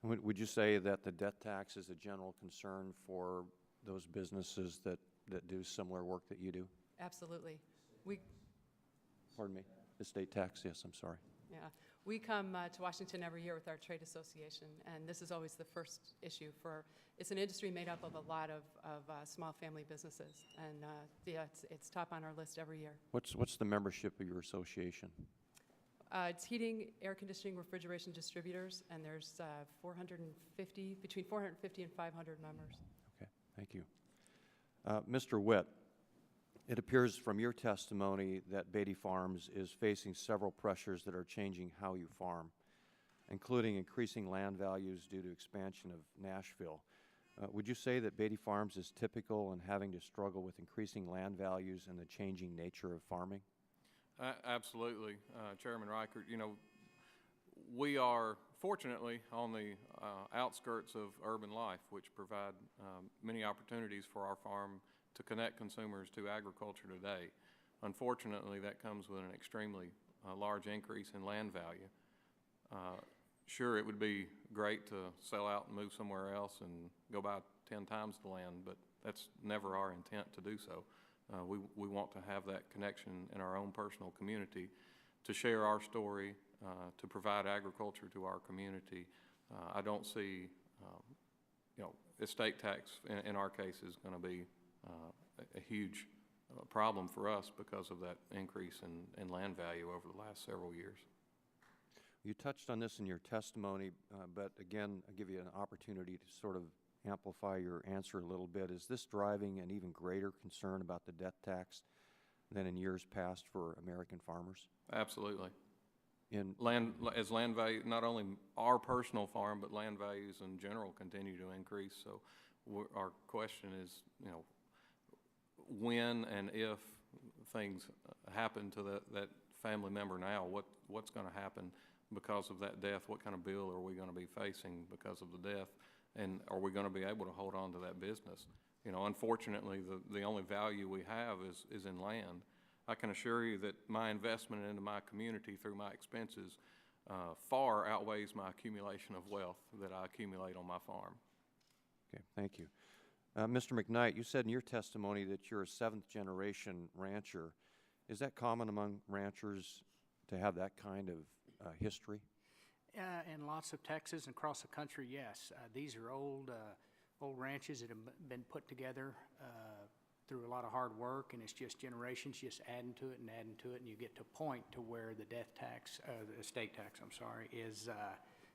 Would you say that the death tax is a general concern for those businesses that do similar work that you do? Absolutely. Pardon me? Estate tax, yes, I'm sorry. Yeah. We come to Washington every year with our trade association, and this is always the first issue for, it's an industry made up of a lot of small family businesses, and yeah, it's top on our list every year. What's the membership of your association? It's heating, air conditioning, refrigeration distributors, and there's between 450 and 500 members. Okay, thank you. Mr. Witt, it appears from your testimony that Beatty Farms is facing several pressures that are changing how you farm, including increasing land values due to expansion of Nashville. Would you say that Beatty Farms is typical in having to struggle with increasing land values and the changing nature of farming? Absolutely, Chairman Reichert. You know, we are fortunately on the outskirts of urban life, which provide many opportunities for our farm to connect consumers to agriculture today. Unfortunately, that comes with an extremely large increase in land value. Sure, it would be great to sell out and move somewhere else and go buy 10 times the land, but that's never our intent to do so. We want to have that connection in our own personal community, to share our story, to provide agriculture to our community. I don't see, you know, estate tax in our case is going to be a huge problem for us because of that increase in land value over the last several years. You touched on this in your testimony, but again, I'll give you an opportunity to sort of amplify your answer a little bit. Is this driving an even greater concern about the death tax than in years past for American farmers? Absolutely. As land value, not only our personal farm, but land values in general continue to increase. So our question is, you know, when and if things happen to that family member now, what's going to happen because of that death? What kind of bill are we going to be facing because of the death? And are we going to be able to hold on to that business? You know, unfortunately, the only value we have is in land. I can assure you that my investment into my community through my expenses far outweighs my accumulation of wealth that I accumulate on my farm. Okay, thank you. Mr. McKnight, you said in your testimony that you're a seventh-generation rancher. Is that common among ranchers to have that kind of history? In lots of Texas and across the country, yes. These are old ranches that have been put together through a lot of hard work, and it's just generations just adding to it, and you get to a point to where the death tax, the estate tax, I'm sorry,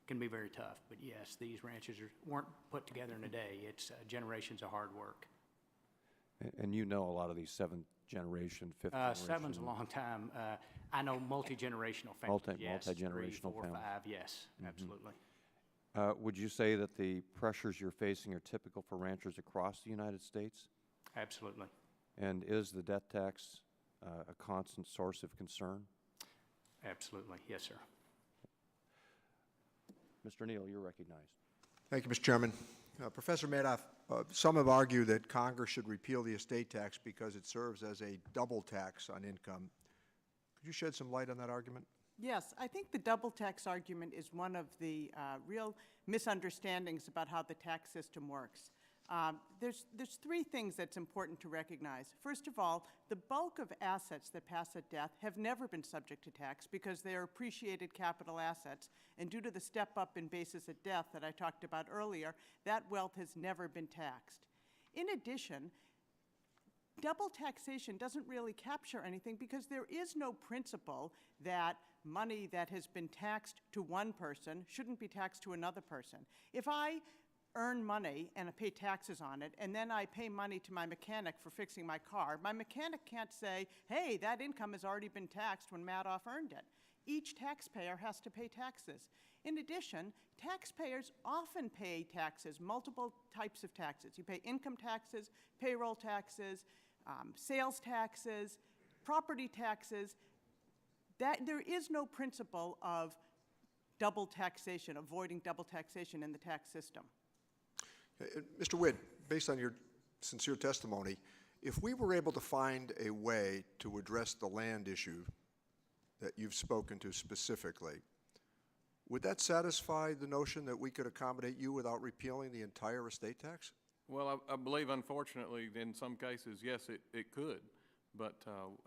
can be very tough. But yes, these ranches weren't put together in a day. It's generations of hard work. And you know a lot of these seventh-generation, fifth-generation. Seven's a long time. I know multi-generational families. Yes, Multi-generational 3, 4, families. 5, yes, absolutely. Would you say that the pressures you're facing are typical for ranchers across the United States? Absolutely. And is the death tax a constant source of concern? Absolutely, yes, sir. Mr. Neal, you're recognized. Thank you, Mr. Chairman. Professor Madoff, some have argued that Congress should repeal the estate tax because it serves as a double tax on income. Could you shed some light on that argument? Yes, I think the double tax argument is one of the real misunderstandings about how the tax system works. There's three things that's important to recognize. First of all, the bulk of assets that pass at death have never been subject to tax because they are appreciated capital assets, and due to the step up in basis at death that I talked about earlier, that wealth has never been taxed. In addition, double taxation doesn't really capture anything because there is no principle that money that has been taxed to one person shouldn't be taxed to another person. If I earn money and I pay taxes on it, and then I pay money to my mechanic for fixing my car, my mechanic can't say, hey, that income has already been taxed when Madoff earned it. Each taxpayer has to pay taxes. In addition, taxpayers often pay taxes, multiple types of taxes. You pay income taxes, payroll taxes, sales taxes, property taxes. There is no principle of double taxation, avoiding double taxation in the tax system. Mr. Witt, based on your sincere testimony, if we were able to find a way to address the land issue that you've spoken to specifically, would that satisfy the notion that we could accommodate you without repealing the entire estate tax? Well, I believe, unfortunately, in some cases, yes, it could. But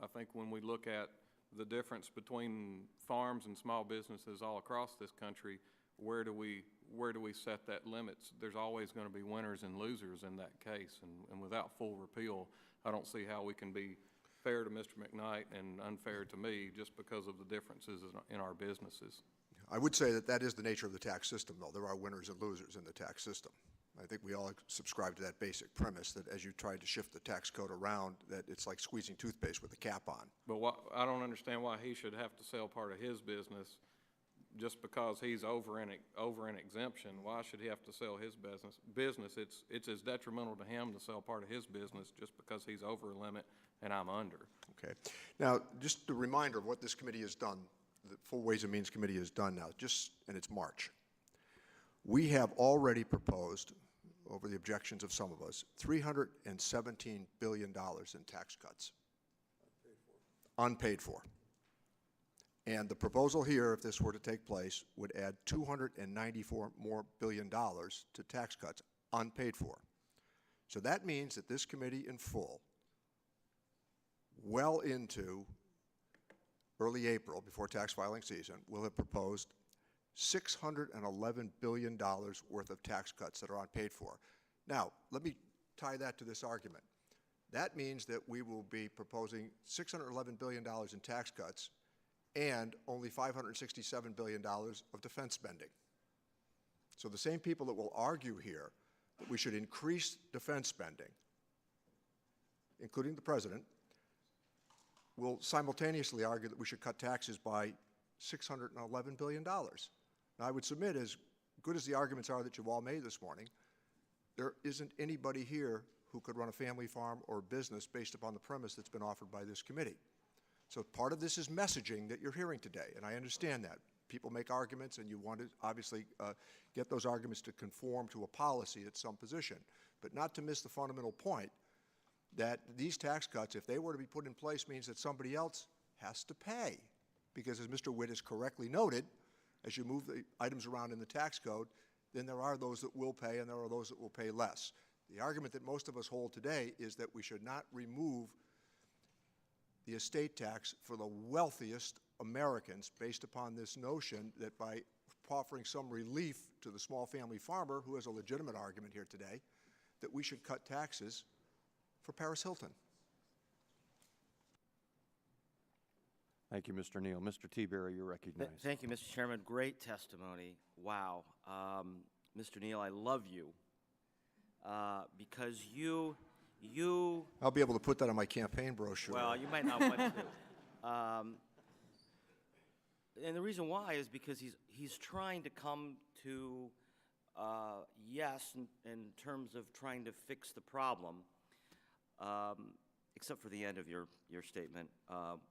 I think when we look at the difference between farms and small businesses all across this country, where do we set that limits? There's always going to be winners and losers in that case. And without full repeal, I don't see how we can be fair to Mr. McKnight and unfair to me just because of the differences in our businesses. I would say that that is the nature of the tax system, though. There are winners and losers in the tax system. I think we all subscribe to that basic premise that as you try to shift the tax code around, that it's like squeezing toothpaste with a cap on. But I don't understand why he should have to sell part of his business just because he's over an exemption. Why should he have to sell his business? It's as detrimental to him to sell part of his business just because he's over a limit and I'm under. Okay. Now, just a reminder of what this committee has done, the Full Ways and Means Committee has done now, and it's March. We have already proposed, over the objections of some of us, $317 billion in tax cuts. Unpaid for. And the proposal here, if this were to take place, would add $294 billion more to tax cuts, unpaid for. So that means that this committee in full, well into early April, before tax filing season, will have proposed $611 billion worth of tax cuts that are unpaid for. Now, let me tie that to this argument. That means that we will be proposing $611 billion in tax cuts and only $567 billion of defense spending. So the same people that will argue here that we should increase defense spending, including the president, will simultaneously argue that we should cut taxes by $611 billion. Now, I would submit, as good as the arguments are that you've all made this morning, there isn't anybody here who could run a family farm or business based upon the premise that's been offered by this committee. So part of this is messaging that you're hearing today, and I understand that. People make arguments, and you want to obviously get those arguments to conform to a policy at some position, but not to miss the fundamental point that these tax cuts, if they were to be put in place, means that somebody else has to pay. Because as Mr. Witt has correctly noted, as you move the items around in the tax code, then there are those that will pay and there are those that will pay less. The argument that most of us hold today is that we should not remove the estate tax for the wealthiest Americans based upon this notion that by offering some relief to the small family farmer, who has a legitimate argument here today, that we should cut taxes for Paris Hilton. Thank you, Mr. Neal. Mr. Tiberi, you're recognized. Thank you, Mr. Chairman. Great testimony. Wow. Mr. Neal, I love you because you... I'll be able to put that on my campaign brochure. Well, you might not want to. And the reason why is because he's trying to come to yes in terms of trying to fix the problem, except for the end of your statement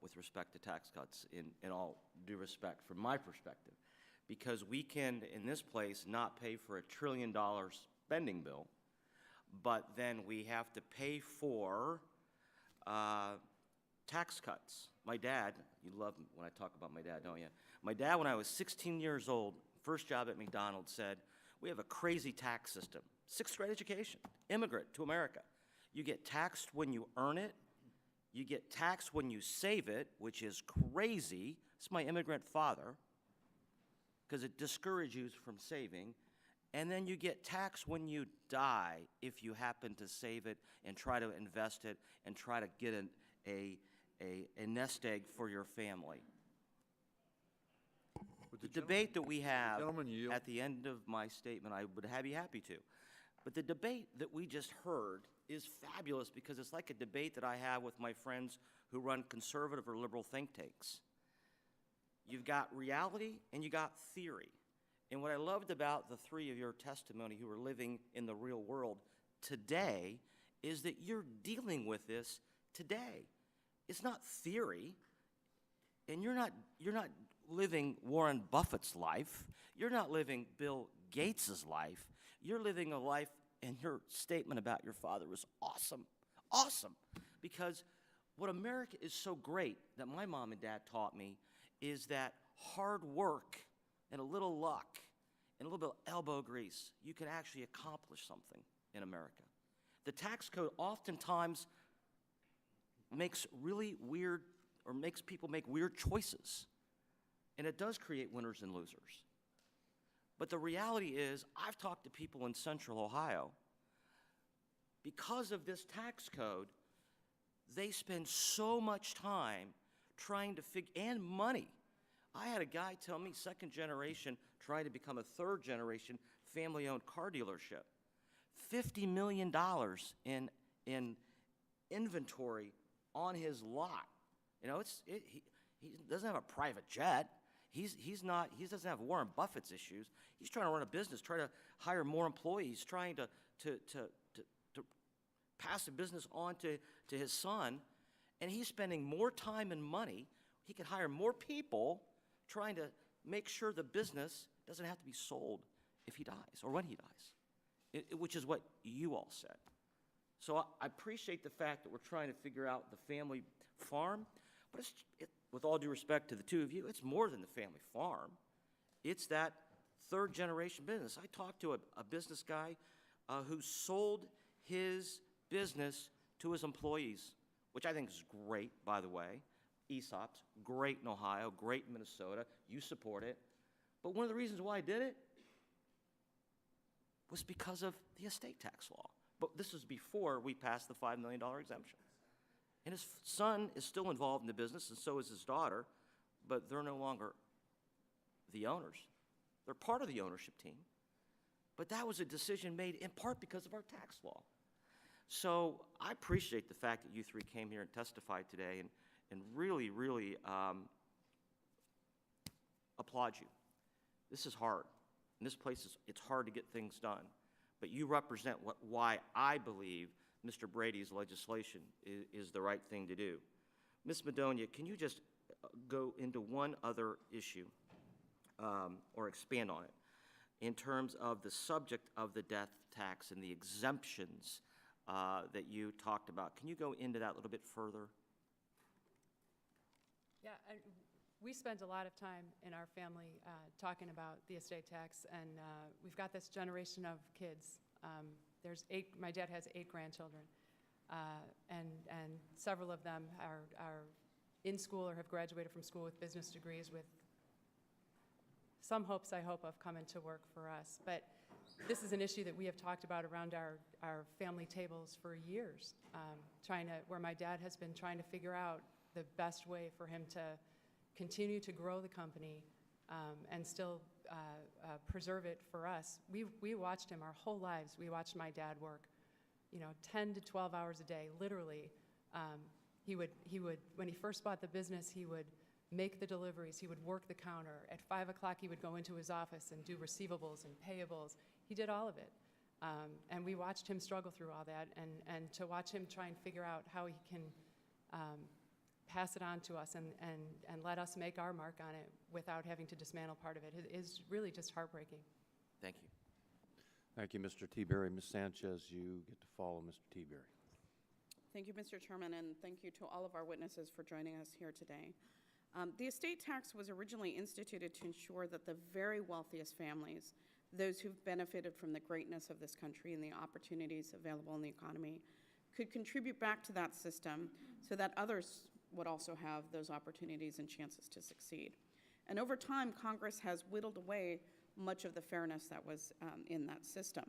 with respect to tax cuts, in all due respect, from my perspective. Because we can, in this place, not pay for $1 trillion spending bill, but then we have to pay for tax cuts. My dad, you love when I talk about my dad, don't you? My dad, when I was 16 years old, first job at McDonald's, said, we have a crazy tax system. 6th grade education, immigrant to America. You get taxed when you earn it. You get taxed when you save it, which is crazy. It's my immigrant father, because it discourages you from saving. and then you get taxed when you die if you happen to save it and try to invest it and try to get a nest egg for your family. The debate that we have at the end of my statement, I would be happy to. But the debate that we just heard is fabulous because it's like a debate that I have with my friends who run conservative or liberal think tanks. You've got reality and you got theory. And what I loved about the three of your testimony who are living in the real world today is that you're dealing with this today. It's not theory, and you're not living Warren Buffett's life. You're not living Bill Gates's life. You're living a life, and your statement about your father was awesome, awesome. Because what America is so great that my mom and dad taught me is that hard work and a little luck and a little bit of elbow grease, you can actually accomplish something in America. The tax code oftentimes makes really weird, or makes people make weird choices. And it does create winners and losers. But the reality is, I've talked to people in Central Ohio. Because of this tax code, they spend so much time trying to and money. I had a guy tell me, second generation, trying to become a third generation family-owned car dealership. $50 million in inventory on his lot. You know, he doesn't have a private jet. He doesn't have Warren Buffett's issues. He's trying to run a business, trying to hire more employees, trying to pass the business on to his son, and he's spending more time and money. He can hire more people trying to make sure the business doesn't have to be sold if he dies or when he dies, which is what you all said. So I appreciate the fact that we're trying to figure out the family farm, but with all due respect to the two of you, it's more than the family farm. It's that third generation business. I talked to a business guy who sold his business to his employees, which I think is great, by the way. ESOPs, great in Ohio, great in Minnesota. You support it. But one of the reasons why I did it was because of the estate tax law. But this was before we passed the $5 million exemption. And his son is still involved in the business, and so is his daughter, but they're no longer the owners. They're part of the ownership team. But that was a decision made in part because of our tax law. So I appreciate the fact that you three came here and testified today, and really, really applaud you. This is hard. In this place, it's hard to get things done. But you represent why I believe Mr. Brady's legislation is the right thing to do. Ms. Madonia, can you just go into one other issue or expand on it in terms of the subject of the death tax and the exemptions that you talked about? Can you go into that a little bit further? Yeah, we spent a lot of time in our family talking about the estate tax, and we've got this generation of kids. My dad has 8 grandchildren, and several of them are in school or have graduated from school with business degrees with some hopes, I hope, of coming to work for us. But this is an issue that we have talked about around our family tables for years, where my dad has been trying to figure out the best way for him to continue to grow the company and still preserve it for us. We watched him our whole lives. We watched my dad work, 10 to 12 hours a day, literally. He would, when he first bought the business, he would make the deliveries. He would work the counter. At 5 o'clock, he would go into his office and do receivables and payables. He did all of it. And we watched him struggle through all that, and to watch him try and figure out how he can pass it on to us and let us make our mark on it without having to dismantle part of it is really just heartbreaking. Thank you. Thank you, Mr. T-Berry. Ms. Sanchez, you get to follow Mr. T-Berry. Thank you, Mr. Chairman, and thank you to all of our witnesses for joining us here today. The estate tax was originally instituted to ensure that the very wealthiest families, those who've benefited from the greatness of this country and the opportunities available in the economy, could contribute back to that system so that others would also have those opportunities and chances to succeed. And over time, Congress has whittled away much of the fairness that was in that system.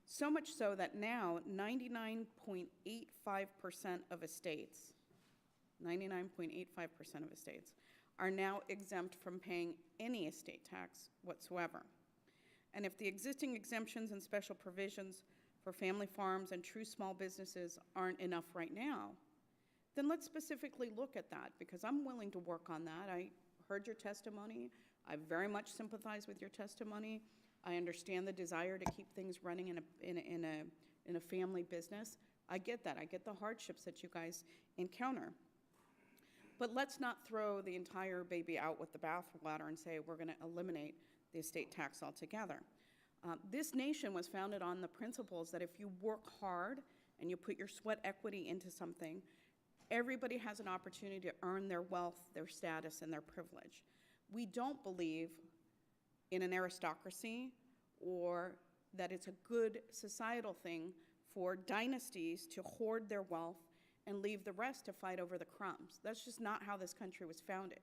So much so that now 99.85% of estates, 99.85% of estates are now exempt from paying any estate tax whatsoever. And if the existing exemptions and special provisions for family farms and true small businesses aren't enough right now, then let's specifically look at that, because I'm willing to work on that. I heard your testimony. I very much sympathize with your testimony. I understand the desire to keep things running in a family business. I get that. I get the hardships that you guys encounter. But let's not throw the entire baby out with the bathwater and say we're going to eliminate the estate tax altogether. This nation was founded on the principles that if you work hard and you put your sweat equity into something, everybody has an opportunity to earn their wealth, their status, and their privilege. We don't believe in an aristocracy or that it's a good societal thing for dynasties to hoard their wealth and leave the rest to fight over the crumbs. That's just not how this country was founded.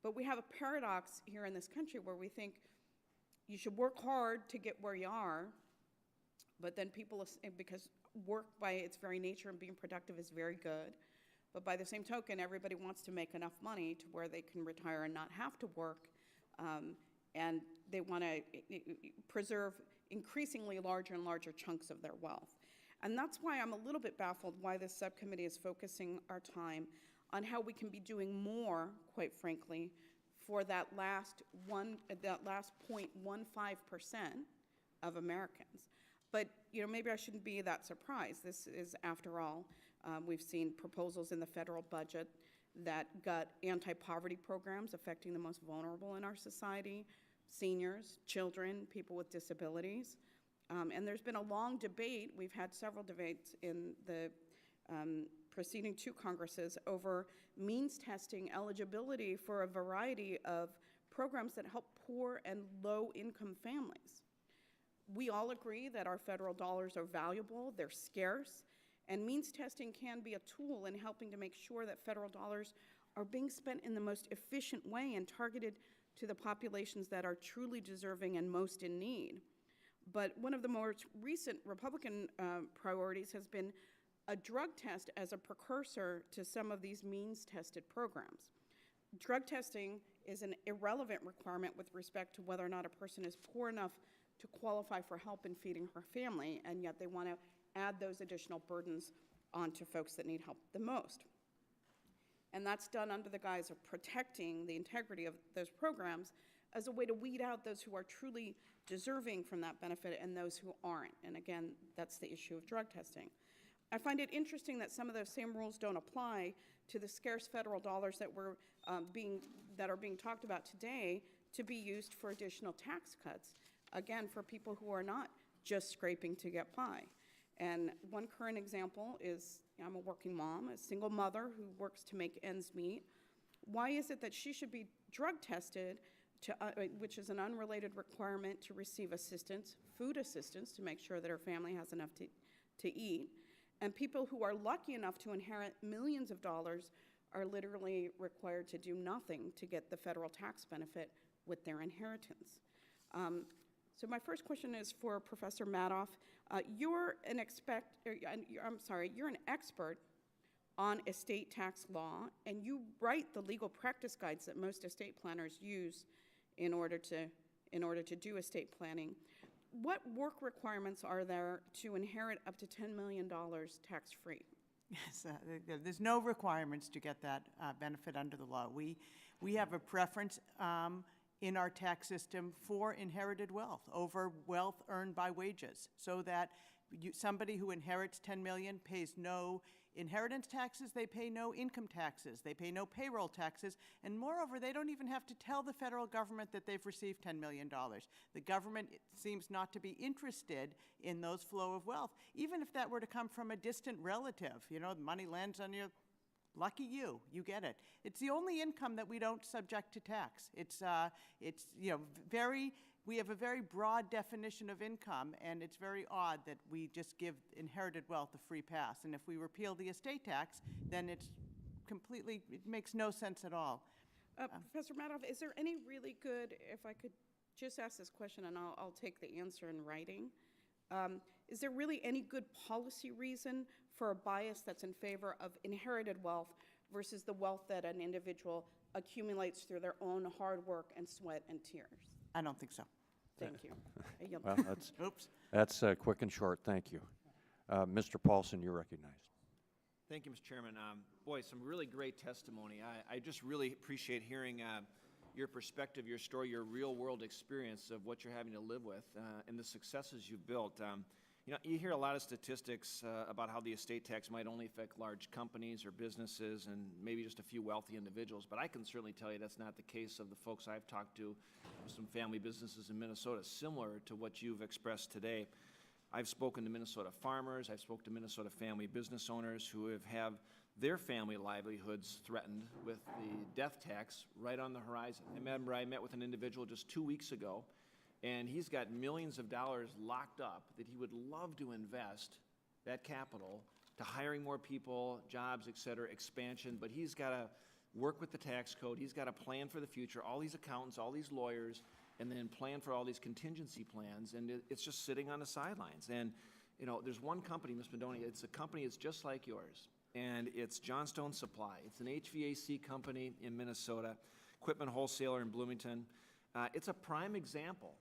But we have a paradox here in this country where we think you should work hard to get where you are, but then people, because work by its very nature and being productive is very good, but by the same token, everybody wants to make enough money to where they can retire and not have to work, and they want to preserve increasingly larger and larger chunks of their wealth. And that's why I'm a little bit baffled why this subcommittee is focusing our time on how we can be doing more, quite frankly, for that last 0.15% of Americans. But maybe I shouldn't be that surprised. This is, after all, we've seen proposals in the federal budget that gut anti-poverty programs affecting the most vulnerable in our society: seniors, children, people with disabilities. And there's been a long debate. We've had several debates in the preceding two Congresses over means testing eligibility for a variety of programs that help poor and low-income families. We all agree that our federal dollars are valuable, they're scarce, and means testing can be a tool in helping to make sure that federal dollars are being spent in the most efficient way and targeted to the populations that are truly deserving and most in need. But one of the more recent Republican priorities has been a drug test as a precursor to some of these means-tested programs. Drug testing is an irrelevant requirement with respect to whether or not a person is poor enough to qualify for help in feeding her family, and yet they want to add those additional burdens onto folks that need help the most. And that's done under the guise of protecting the integrity of those programs as a way to weed out those who are truly deserving from that benefit and those who aren't. And again, that's the issue of drug testing. I find it interesting that some of those same rules don't apply to the scarce federal dollars that are being talked about today to be used for additional tax cuts, again, for people who are not just scraping to get by. And one current example is, I'm a working mom, a single mother who works to make ends meet. Why is it that she should be drug tested, which is an unrelated requirement to receive assistance, food assistance, to make sure that her family has enough to eat? And people who are lucky enough to inherit millions of dollars are literally required to do nothing to get the federal tax benefit with their inheritance. So my first question is for Professor Madoff. You're an expert on estate tax law, and you write the legal practice guides that most estate planners use in order to do estate planning. What work requirements are there to inherit up to $10 million tax-free? Yes, there's no requirements to get that benefit under the law. We have a preference in our tax system for inherited wealth over wealth earned by wages, so that somebody who inherits $10 million pays no inheritance taxes, they pay no income taxes, they pay no payroll taxes, and moreover, they don't even have to tell the federal government that they've received $10 million. The government seems not to be interested in those flow of wealth, even if that were to come from a distant relative. The money lands on you. Lucky you get it. It's the only income that we don't subject to tax. We have a very broad definition of income, and it's very odd that we just give inherited wealth a free pass. And if we repeal the estate tax, then it makes no sense at all. Professor Madoff, is there any really good, if I could just asked this question, and I'll take the answer in writing. Is there really any good policy reason for a bias that's in favor of inherited wealth versus the wealth that an individual accumulates through their own hard work and sweat and tears? I don't think so. Thank you. I yield. Well, that's, Oops. that's quick and short. Thank you. Mr. Paulson, you're recognized. Thank you, Mr. Chairman. Boy, some really great testimony. I just really appreciate hearing your perspective, your story, your real-world experience of what you're having to live with and the successes you've built. You know, you hear a lot of statistics about how the estate tax might only affect large companies or businesses and maybe just a few wealthy individuals, but I can certainly tell you that's not the case of the folks I've talked to, some family businesses in Minnesota, similar to what you've expressed today. I've spoken to Minnesota farmers, I've spoken to Minnesota family business owners who have their family livelihoods threatened with the death tax right on the horizon. I remember I met with an individual just 2 weeks ago, and he's got millions of dollars locked up that he would love to invest that capital to hiring more people, jobs, et cetera, expansion, but he's got to work with the tax code, he's got to plan for the future, all these accountants, all these lawyers, and then plan for all these contingency plans, and it's just sitting on the sidelines. And, you know, there's one company, Ms. Madonia, it's a company that's just like yours, and it's Johnstone Supply. It's an HVAC company in Minnesota, equipment wholesaler in Bloomington. It's a prime example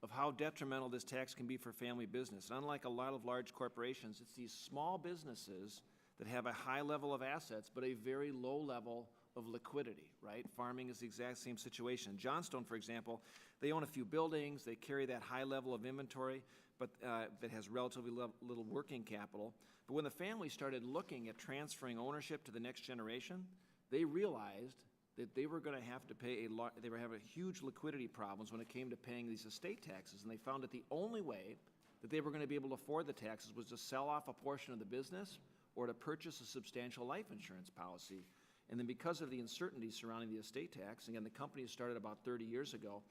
of how detrimental this tax can be for family business. And unlike a lot of large corporations, it's these small businesses that have a high level of assets, but a very low level of liquidity, right? Farming is the exact same situation. Johnstone, for example, they own a few buildings, they carry that high level of inventory, but that has relatively little working capital. But when the family started looking at transferring ownership to the next generation, they realized that they were going to have to pay they were having huge liquidity problems when it came to paying these estate taxes, and they found that the only way that they were going to be able to afford the taxes was to sell off a portion of the business or to purchase a substantial life insurance policy. And then because of the uncertainty surrounding the estate tax, again, the company started about 30 years ago,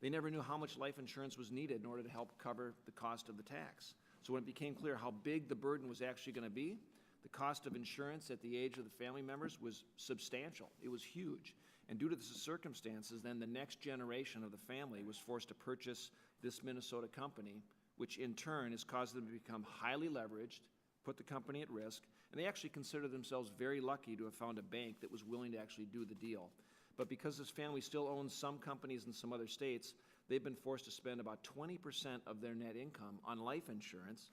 they never knew how much life insurance was needed in order to help cover the cost of the tax. So when it became clear how big the burden was actually going to be, the cost of insurance at the age of the family members was substantial. It was huge. And due to the circumstances, then the next generation of the family was forced to purchase this Minnesota company, which in turn has caused them to become highly leveraged, put the company at risk, and they actually consider themselves very lucky to have found a bank that was willing to actually do the deal. But because this family still owns some companies in some other states, they've been forced to spend about 20% of their net income on life insurance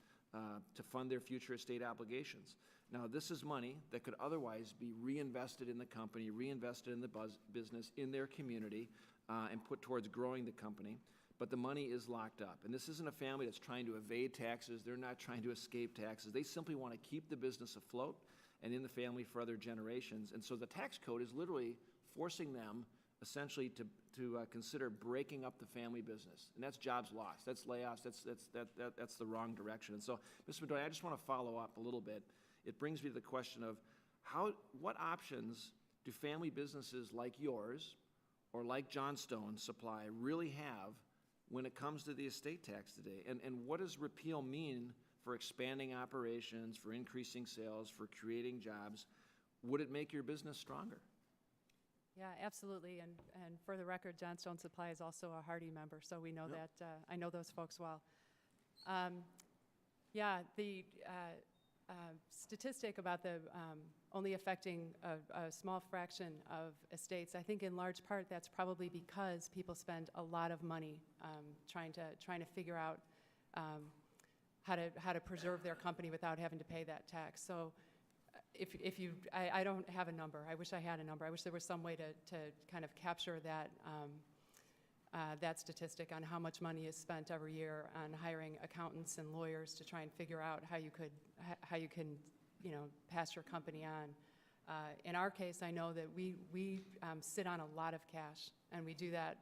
to fund their future estate obligations. Now, this is money that could otherwise be reinvested in the company, reinvested in the business, in their community, and put towards growing the company. But the money is locked up. And this isn't a family that's trying to evade taxes. They're not trying to escape taxes. They simply want to keep the business afloat and in the family for other generations. And so the tax code is literally forcing them essentially to consider breaking up the family business. And that's jobs lost. That's layoffs. That's the wrong direction. And so, Mr. Madonia, I just want to follow up a little bit. It brings me to the question of what options do family businesses like yours or like Johnstone Supply really have when it comes to the estate tax today? And what does repeal mean for expanding operations, for increasing sales, for creating jobs? Would it make your business stronger? Yeah, absolutely. And for the record, Johnstone Supply is also a Hardy member, so we know that. I know those folks well. Yeah, the statistic about the only affecting a small fraction of estates, I think in large part that's probably because people spend a lot of money trying to figure out how to preserve their company without having to pay that tax. So if you, I don't have a number. I wish I had a number. I wish there was some way to kind of capture that that statistic on how much money is spent every year on hiring accountants and lawyers to try and figure out how you can pass your company on. In our case, I know that we sit on a lot of cash, and we do that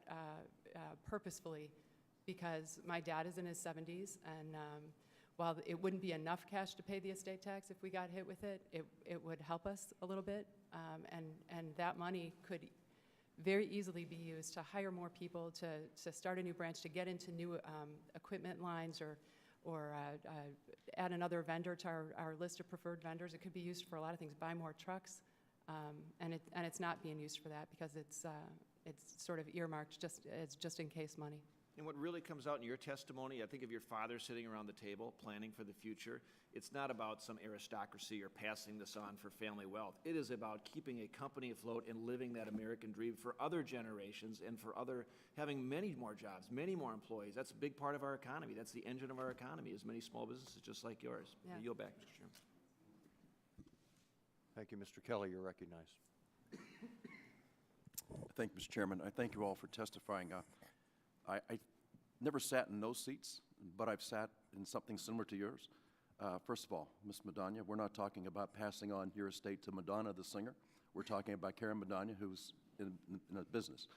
purposefully because my dad is in his 70s, and while it wouldn't be enough cash to pay the estate tax if we got hit with it, it would help us a little bit, and that money could very easily be used to hire more people, to start a new branch, to get into new equipment lines, or add another vendor to our list of preferred vendors. It could be used for a lot of things, buy more trucks, and it's not being used for that because it's sort of earmarked as just in case money. And what really comes out in your testimony, I think of your father sitting around the table planning for the future. It's not about some aristocracy or passing this on for family wealth. It is about keeping a company afloat and living that American dream for other generations and for having many more jobs, many more employees. That's a big part of our economy. That's the engine of our economy, is many small businesses just like yours. Yeah. I yield back, Mr. Chairman. Thank you, Mr. Kelly. You're recognized. Thank you, Mr. Chairman. I thank you all for testifying. I never sat in those seats, but I've sat in something similar to yours. First of all, Ms. Madonna, we're not talking about passing on your estate to Madonna, the singer. We're talking about Karen Madonna, who's in a business.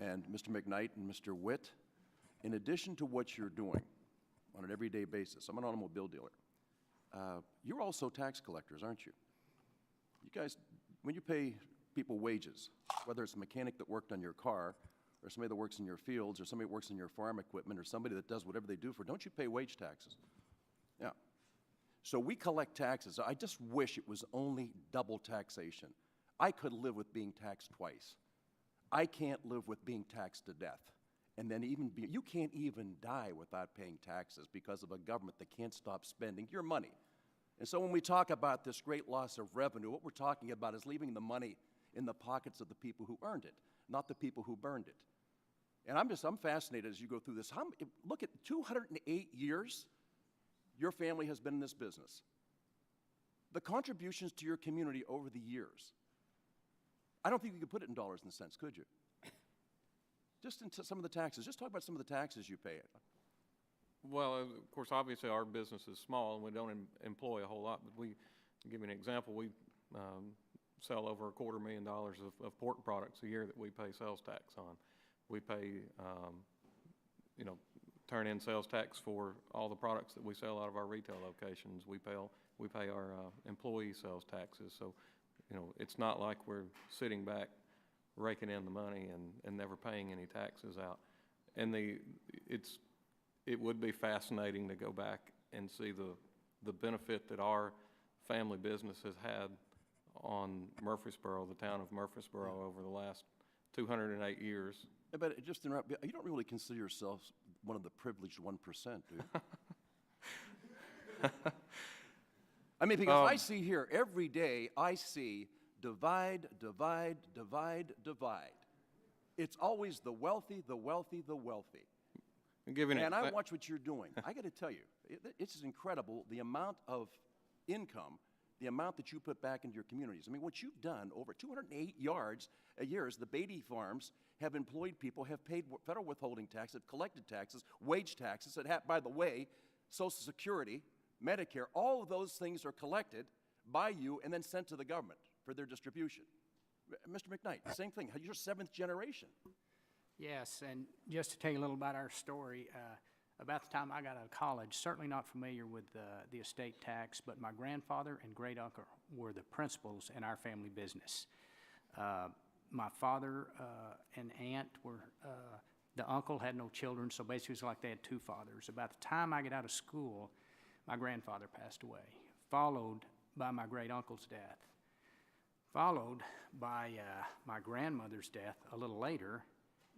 And Mr. McKnight and Mr. Witt, in addition to what you're doing on an everyday basis, I'm an automobile dealer, you're also tax collectors, aren't you? You guys, when you pay people wages, whether it's a mechanic that worked on your car, or somebody that works in your fields, or somebody that works in your farm equipment, or somebody that does whatever they do don't you pay wage taxes? Yeah. So we collect taxes. I just wish it was only double taxation. I could live with being taxed twice. I can't live with being taxed to death. And then you can't even die without paying taxes because of a government that can't stop spending your money. And so when we talk about this great loss of revenue, what we're talking about is leaving the money in the pockets of the people who earned it, not the people who burned it. And I'm fascinated as you go through this. Look at 208 years your family has been in this business. The contributions to your community over the years. I don't think you could put it in dollars and cents, could you? Just into some of the taxes. Just talk about some of the taxes you pay. Well, of course, obviously our business is small and we don't employ a whole lot, but to give you an example, we sell over $250,000 of pork products a year that we pay sales tax on. We pay, turn in sales tax for all the products that we sell out of our retail locations. We pay our employee sales taxes. So, it's not like we're sitting back raking in the money and never paying any taxes out. And it would be fascinating to go back and see the benefit that our family business has had on Murfreesboro, the town of Murfreesboro, over the last 208 years. But just to interrupt, you don't really consider yourself one of the privileged 1%, do you? I mean, because I see here every day, I see divide, divide, divide, divide. It's always the wealthy, the wealthy, the wealthy. And I watch what you're doing. I got to tell you, it's incredible the amount of income, the amount that you put back into your communities. I mean, what you've done over 208 yards a year is the Beatty farms have employed people, have paid federal withholding tax, have collected taxes, wage taxes, that have, by the way, Social Security, Medicare, all of those things are collected by you and then sent to the government for their distribution. Mr. McKnight, same thing. You're seventh generation. Yes, and just to tell you a little about our story, about the time I got out of college, certainly not familiar with the estate tax, but my grandfather and great uncle were the principals in our family business. My father and aunt were, the uncle had no children, so basically it was like they had two fathers. About the time I got out of school, my grandfather passed away, followed by my great uncle's death, followed by my grandmother's death a little later.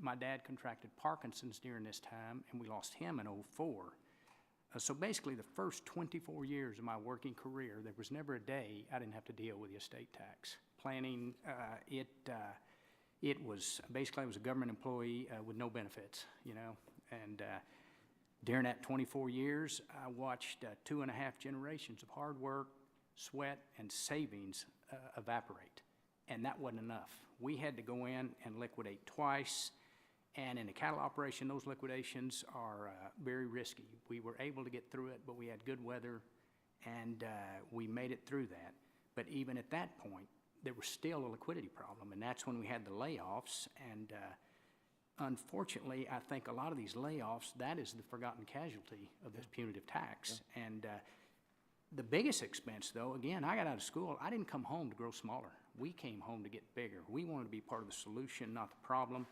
My dad contracted Parkinson's during this time, and we lost him in '04. So basically, the first 24 years of my working career, there was never a day I didn't have to deal with the estate tax. Planning, it was, basically I was a government employee with no benefits, and during that 24 years, I watched 2.5 generations of hard work, sweat, and savings evaporate, and that wasn't enough. We had to go in and liquidate twice. And in a cattle operation, those liquidations are very risky. We were able to get through it, but we had good weather, and we made it through that. But even at that point, there was still a liquidity problem, and that's when we had the layoffs. And unfortunately, I think a lot of these layoffs, that is the forgotten casualty of this punitive tax. Yeah. And the biggest expense, though, again, I got out of school. I didn't come home to grow smaller. We came home to get bigger. We wanted to be part of the solution, not the problem.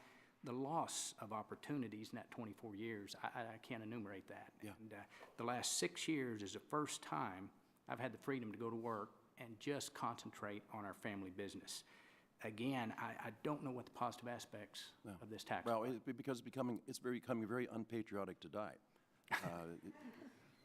The loss of opportunities in that 24 years, I can't enumerate that. Yeah. And the last 6 years is the first time I've had the freedom to go to work and just concentrate on our family business. again, I don't know what the positive aspects of this tax Well, are. because it's becoming very unpatriotic to die.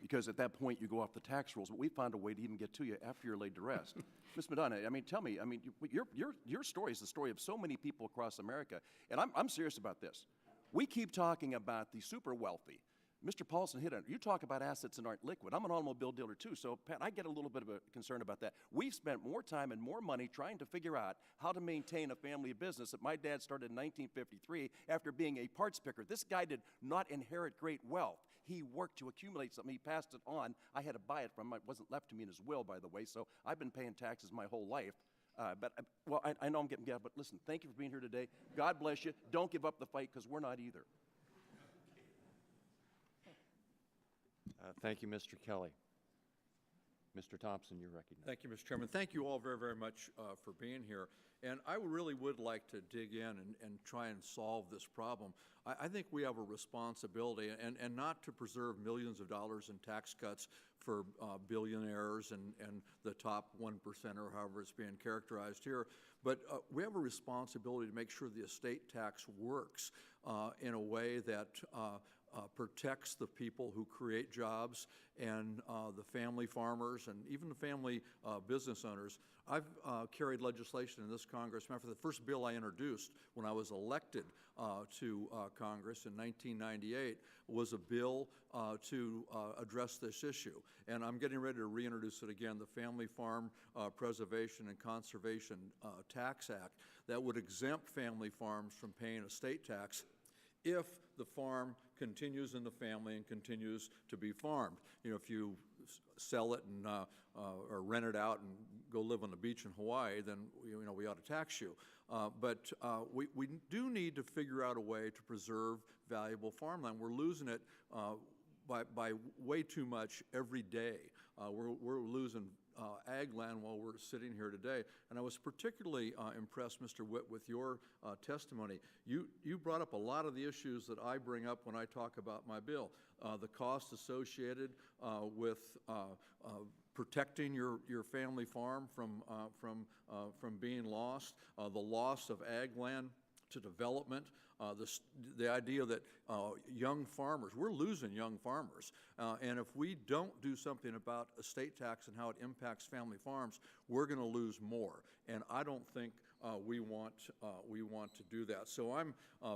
Because at that point, you go off the tax rules, but we found a way to even get to you after you're laid to rest. Ms. Madonna, I mean, tell me, I mean, your story is the story of so many people across America, and I'm serious about this. We keep talking about the super wealthy. Mr. Paulson hit on it. You talk about assets that aren't liquid. I'm an automobile dealer too, so Pat, I get a little bit of a concern about that. We've spent more time and more money trying to figure out how to maintain a family business that my dad started in 1953 after being a parts picker. This guy did not inherit great wealth. He worked to accumulate something. He passed it on. I had to buy it from him. It wasn't left to me in his will, by the way, so I've been paying taxes my whole life. Well, I know I'm getting gabbed, but listen, thank you for being here today. God bless you. Don't give up the fight, because we're not either. Thank you, Mr. Kelly. Mr. Thompson, you're recognized. Thank you, Mr. Chairman. Thank you all very, very much for being here. And I really would like to dig in and try and solve this problem. I think we have a responsibility, and not to preserve millions of dollars in tax cuts for billionaires and the top 1% or however it's being characterized here, but we have a responsibility to make sure the estate tax works in a way that protects the people who create jobs and the family farmers and even the family business owners. I've carried legislation in this Congress. Matter of fact, the first bill I introduced when I was elected to Congress in 1998 was a bill to address this issue. And I'm getting ready to reintroduce it again, the Family Farm Preservation and Conservation Tax Act, that would exempt family farms from paying estate tax if the farm continues in the family and continues to be farmed. You know, if you sell it and or rent it out and go live on the beach in Hawaii, then we ought to tax you. But we do need to figure out a way to preserve valuable farmland. We're losing it by way too much every day. We're losing ag land while we're sitting here today. And I was particularly impressed, Mr. Witt, with your testimony. You brought up a lot of the issues that I bring up when I talk about my bill. The cost associated with protecting your family farm from being lost, the loss of ag land to development, the idea that young farmers, we're losing young farmers, and if we don't do something about estate tax and how it impacts family farms, we're going to lose more. And I don't think we want to do that. So I'm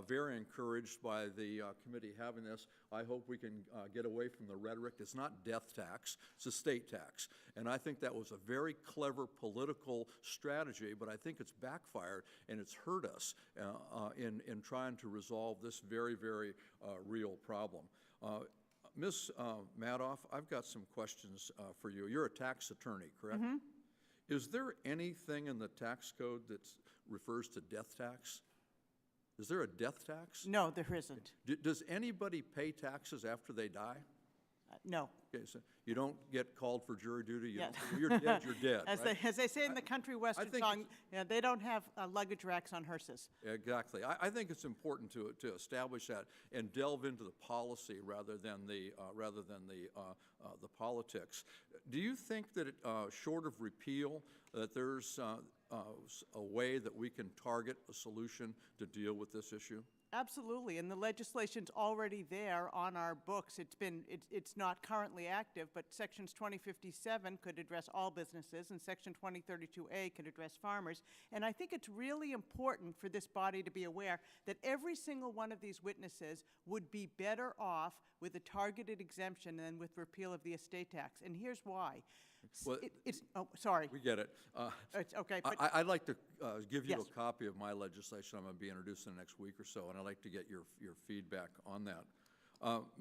very encouraged by the committee having this. I hope we can get away from the rhetoric. It's not death tax, it's estate tax. And I think that was a very clever political strategy, but I think it's backfired and it's hurt us in trying to resolve this very, very real problem. Ms. Madoff, I've got some questions for you. You're a tax attorney, correct? Mm-hmm. Is there anything in the tax code that refers to death tax? Is there a death tax? No, there isn't. Does anybody pay taxes after they die? No. Okay, so you don't get called for jury duty. Yeah. You're dead. You're dead. As they say in the country western song, they don't have luggage racks on hearses. Exactly. I think it's important to establish that and delve into the policy rather than the politics. Do you think that short of repeal, that there's a way that we can target a solution to deal with this issue? Absolutely, and the legislation's already there on our books. It's not currently active, but Sections 2057 could address all businesses, and Section 2032A could address farmers. And I think it's really important for this body to be aware that every single one of these witnesses would be better off with a targeted exemption than with repeal of the estate tax. And here's why. Well, sorry. We get it. It's okay. I'd like to give you a copy of my legislation I'm going to be introducing the next week or so, and I'd like to get your feedback on that.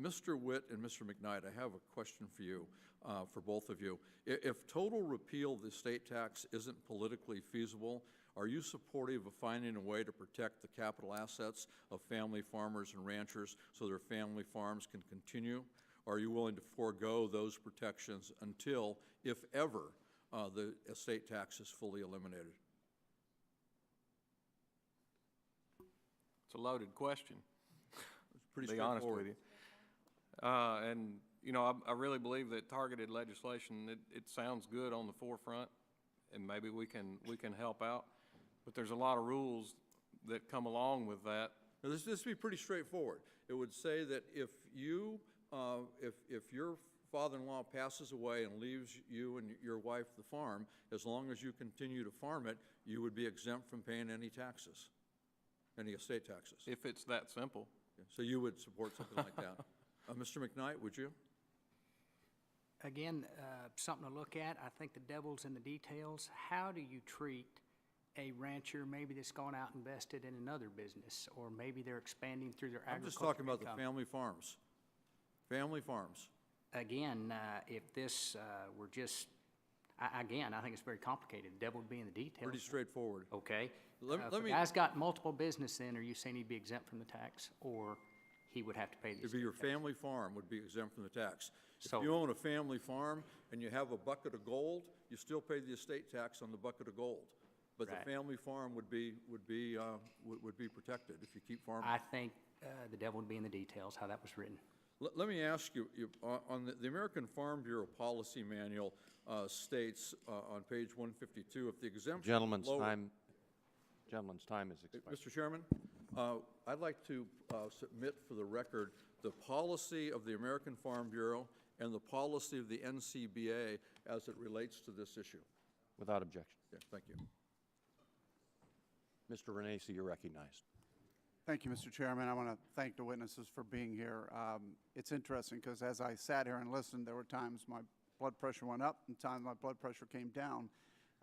Mr. Witt and Mr. McKnight, I have a question for you, for both of you. If total repeal of the estate tax isn't politically feasible, are you supportive of finding a way to protect the capital assets of family farmers and ranchers so their family farms can continue? Or are you willing to forego those protections until, if ever, the estate tax is fully eliminated? It's a loaded question. It's pretty to be honest straightforward. with you. And, you know, I really believe that targeted legislation, it sounds good on the forefront, and maybe we can help out. But there's a lot of rules that come along with that. Now, this would be pretty straightforward. It would say that if you, if your father-in-law passes away and leaves you and your wife the farm, as long as you continue to farm it, you would be exempt from paying any taxes, any estate taxes. If it's that simple. So you would support something like that. Mr. McKnight, would you? Again, something to look at. I think the devil's in the details. How do you treat a rancher maybe that's gone out and invested in another business, or maybe they're expanding through their I'm agriculture just talking about income? the family farms. Family farms. Again, if this were just, again, I think it's very complicated. The devil would be in the details. Pretty straightforward. Okay. Let If me- a guy's got multiple business, then are you saying he'd be exempt from the tax, or he would have to pay the It'd be your estate tax? family farm would be exempt from the tax. If So- you own a family farm and you have a bucket of gold, you still pay the estate tax on the bucket of gold. But Right. the family farm would be protected if you keep farming. I think the devil would be in the details, how that was written. Let me ask you, on the American Farm Bureau Policy Manual states on page 152, if the exemption is Gentleman's lower- time is expired. Mr. Chairman, I'd like to submit for the record the policy of the American Farm Bureau and the policy of the NCBA as it relates to this issue. Without objection. Yeah, thank you. Mr. Renacci, you're recognized. Thank you, Mr. Chairman. I want to thank the witnesses for being here. It's interesting because as I sat here and listened, there were times my blood pressure went up and times my blood pressure came down.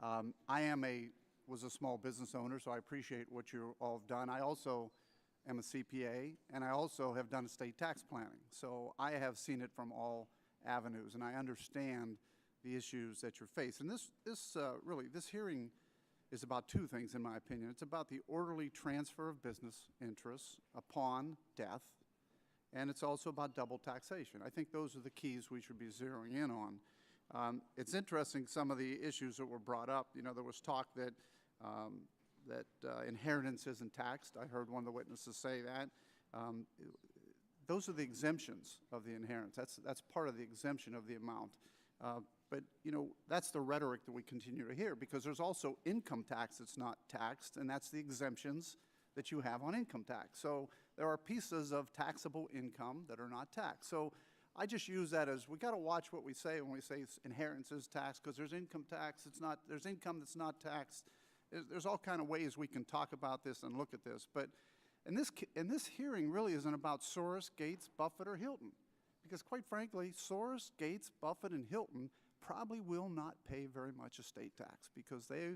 I was a small business owner, so I appreciate what you all have done. I also am a CPA, and I also have done estate tax planning. So I have seen it from all avenues, and I understand the issues that you're faced. And this hearing is about two things, in my opinion. It's about the orderly transfer of business interests upon death, and it's also about double taxation. I think those are the keys we should be zeroing in on. It's interesting, some of the issues that were brought up. You know, there was talk that inheritance isn't taxed. I heard one of the witnesses say that. Those are the exemptions of the inheritance. That's part of the exemption of the amount. But, you know, that's the rhetoric that we continue to hear, because there's also income tax that's not taxed, and that's the exemptions that you have on income tax. So there are pieces of taxable income that are not taxed. So I just use that as, we got to watch what we say when we say inheritance is taxed, because there's income tax, there's income that's not taxed. There's all kind of ways we can talk about this and look at this. But in this hearing really isn't about Soros, Gates, Buffett, or Hilton. Because quite frankly, Soros, Gates, Buffett, and Hilton probably will not pay very much estate tax, because they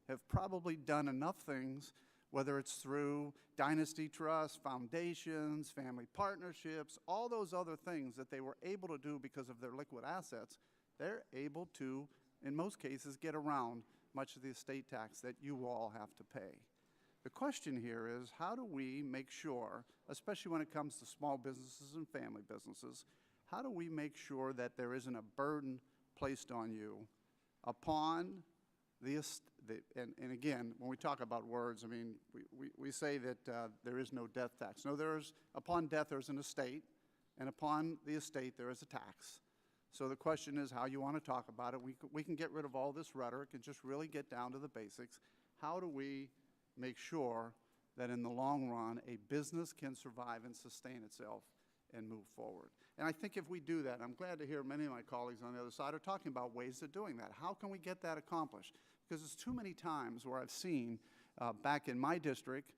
have probably done enough things, whether it's through dynasty trusts, foundations, family partnerships, all those other things that they were able to do because of their liquid assets. They're able to, in most cases, get around much of the estate tax that you all have to pay. The question here is, how do we make sure, especially when it comes to small businesses and family businesses, how do we make sure that there isn't a burden placed on you upon and again, when we talk about words, I mean, we say that there is no death tax. No, upon death there's an estate, and upon the estate there is a tax. So the question is how you want to talk about it. We can get rid of all this rhetoric and just really get down to the basics. How do we make sure that in the long run a business can survive and sustain itself and move forward? And I think if we do that, I'm glad to hear many of my colleagues on the other side are talking about ways of doing that. How can we get that accomplished? Because there's too many times where I've seen back in my district,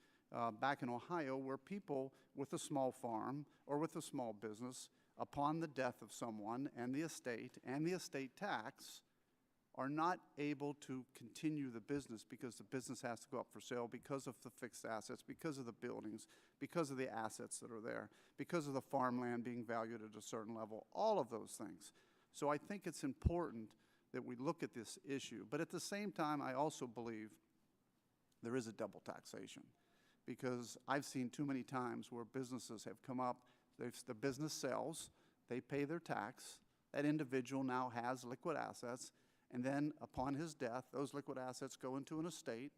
back in Ohio, where people with a small farm or with a small business, upon the death of someone and the estate tax, are not able to continue the business because the business has to go up for sale because of the fixed assets, because of the buildings, because of the assets that are there, because of the farmland being valued at a certain level, all of those things. So I think it's important that we look at this issue. But at the same time, I also believe there is a double taxation, because I've seen too many times where businesses have come up, the business sells, they pay their tax, that individual now has liquid assets, and then upon his death, those liquid assets go into an estate,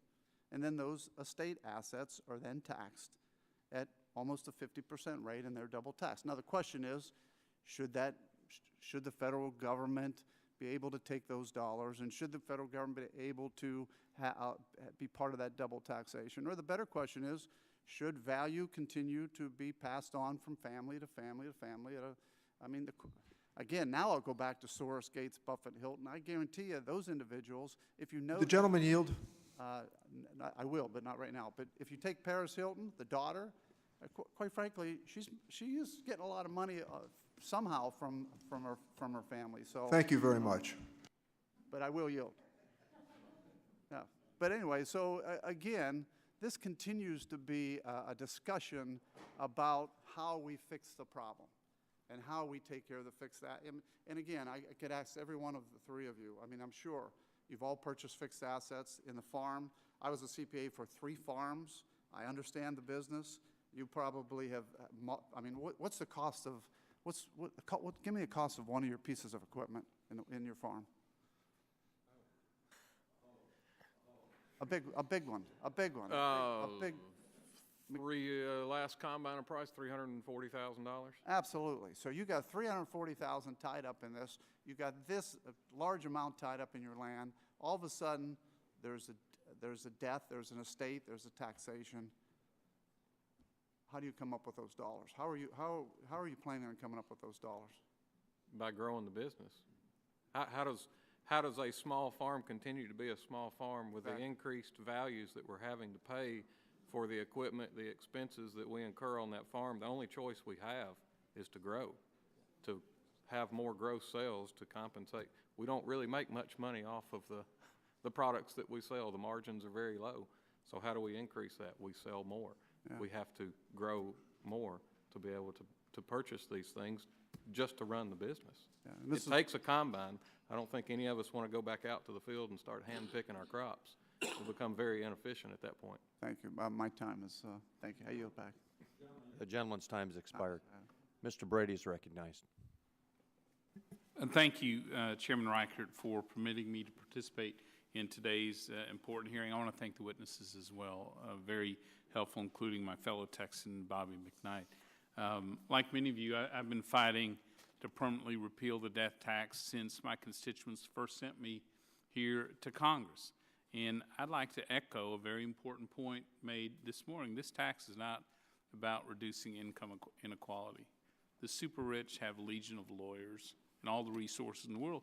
and then those estate assets are then taxed at almost a 50% rate, and they're double taxed. Now the question is, should the federal government be able to take those dollars, and should the federal government be able to be part of that double taxation? Or the better question is, should value continue to be passed on from family to family to family? Again, now I'll go back to Soros, Gates, Buffett, Hilton. I guarantee you, those individuals, if you know... The gentleman yield? I will, but not right now. But if you take Paris Hilton, the daughter, quite frankly, she is getting a lot of money somehow from her family. So Thank you very much. But I will yield. Yeah. But anyway, so again, this continues to be a discussion about how we fix the problem and how we take care of the fix that. And again, I could ask every one of the three of you. I mean, I'm sure you've all purchased fixed assets in the farm. I was a CPA for 3 farms. I understand the business. You probably have, I mean, what's the cost of, give me a cost of one of your pieces of equipment in your farm. A big one. Last combine price, $340,000. Absolutely. So you got $340,000 tied up in this. You got this large amount tied up in your land. All of a sudden, there's a death, there's an estate, there's a taxation. How do you come up with those dollars? How are you planning on coming up with those dollars? By growing the business. How does a small farm continue to be a small farm with the increased values that we're having to pay for the equipment, the expenses that we incur on that farm? The only choice we have is to grow, to have more gross sales to compensate. We don't really make much money off of the products that we sell. The margins are very low. So how do we increase that? We sell more. Yeah. We have to grow more to be able to purchase these things just to run the business. Yeah, it takes a combine. I don't think any of us want to go back out to the field and start hand-picking our crops. We'll become very inefficient at that point. Thank you. My time is, thank you. I yield back. The gentleman's time has expired. Mr. Brady is recognized. And thank you, Chairman Reichert, for permitting me to participate in today's important hearing. I want to thank the witnesses as well. Very helpful, including my fellow Texan, Bobby McKnight. Like many of you, I've been fighting to permanently repeal the death tax since my constituents first sent me here to Congress. And I'd like to echo a very important point made this morning. This tax is not about reducing income inequality. The super rich have a legion of lawyers and all the resources in the world.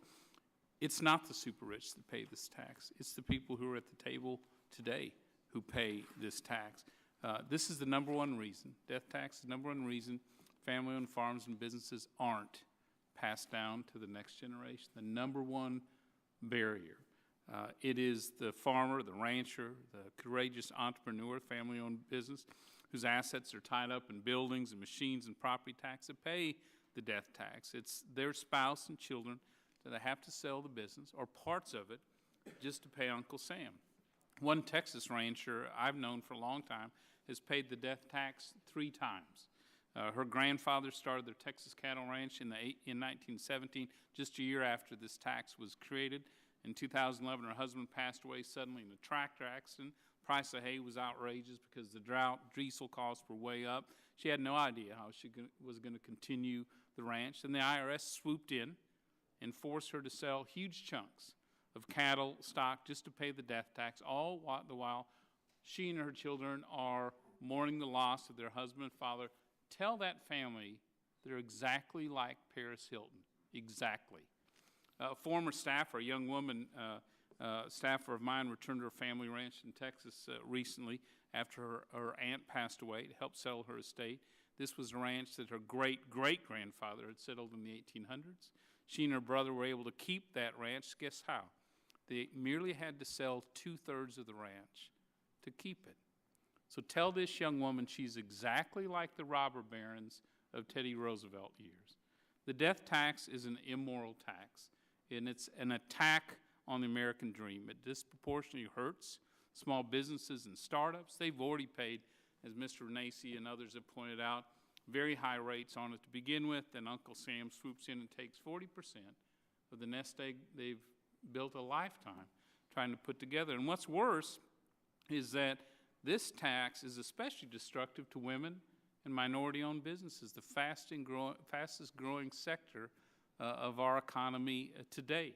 It's not the super rich that pay this tax. It's the people who are at the table today who pay this tax. This is the number one reason. Death tax is the number one reason family-owned farms and businesses aren't passed down to the next generation. The number one barrier. It is the farmer, the rancher, the courageous entrepreneur, family-owned business whose assets are tied up in buildings and machines and property tax that pay the death tax. It's their spouse and children that they have to sell the business or parts of it just to pay Uncle Sam. One Texas rancher I've known for a long time has paid the death tax 3 times. Her grandfather started their Texas cattle ranch in 1917, just a year after this tax was created. In 2011, her husband passed away suddenly in a tractor accident. Price of hay was outrageous because the drought, diesel costs were way up. She had no idea how she was going to continue the ranch. And the IRS swooped in and forced her to sell huge chunks of cattle stock just to pay the death tax, all the while she and her children are mourning the loss of their husband and father. Tell that family they're exactly like Paris Hilton, exactly. A former staffer, a young woman, staffer of mine, returned to her family ranch in Texas recently after her aunt passed away to help sell her estate. This was a ranch that her great-great-grandfather had settled in the 1800s. She and her brother were able to keep that ranch. Guess how? They merely had to sell 2/3 of the ranch to keep it. So tell this young woman she's exactly like the robber barons of Teddy Roosevelt years. The death tax is an immoral tax, and it's an attack on the American dream. It disproportionately hurts small businesses and startups. They've already paid, as Mr. Nacy and others have pointed out, very high rates on it to begin with. Then Uncle Sam swoops in and takes 40% of the nest egg they've built a lifetime trying to put together. And what's worse is that this tax is especially destructive to women and minority-owned businesses, the fastest growing sector of our economy today.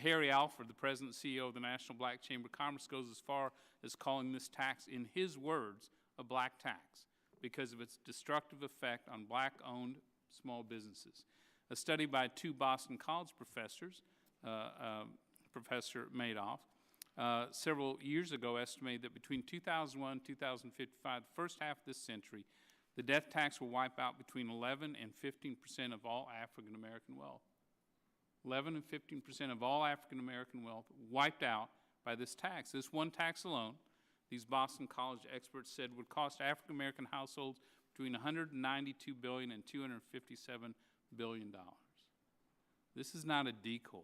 Harry Alford, the president and CEO of the National Black Chamber of Commerce, goes as far as calling this tax, in his words, a black tax because of its destructive effect on black-owned small businesses. A study by 2 Boston College professors, Professor Madoff, several years ago estimated that between 2001 and 2055, the first half of this century, the death tax will wipe out between 11 and 15% of all African American wealth. 11 and 15% of all African American wealth wiped out by this tax. This one tax alone, these Boston College experts said, would cost African American households between $192 billion and $257 billion. This is not a decoy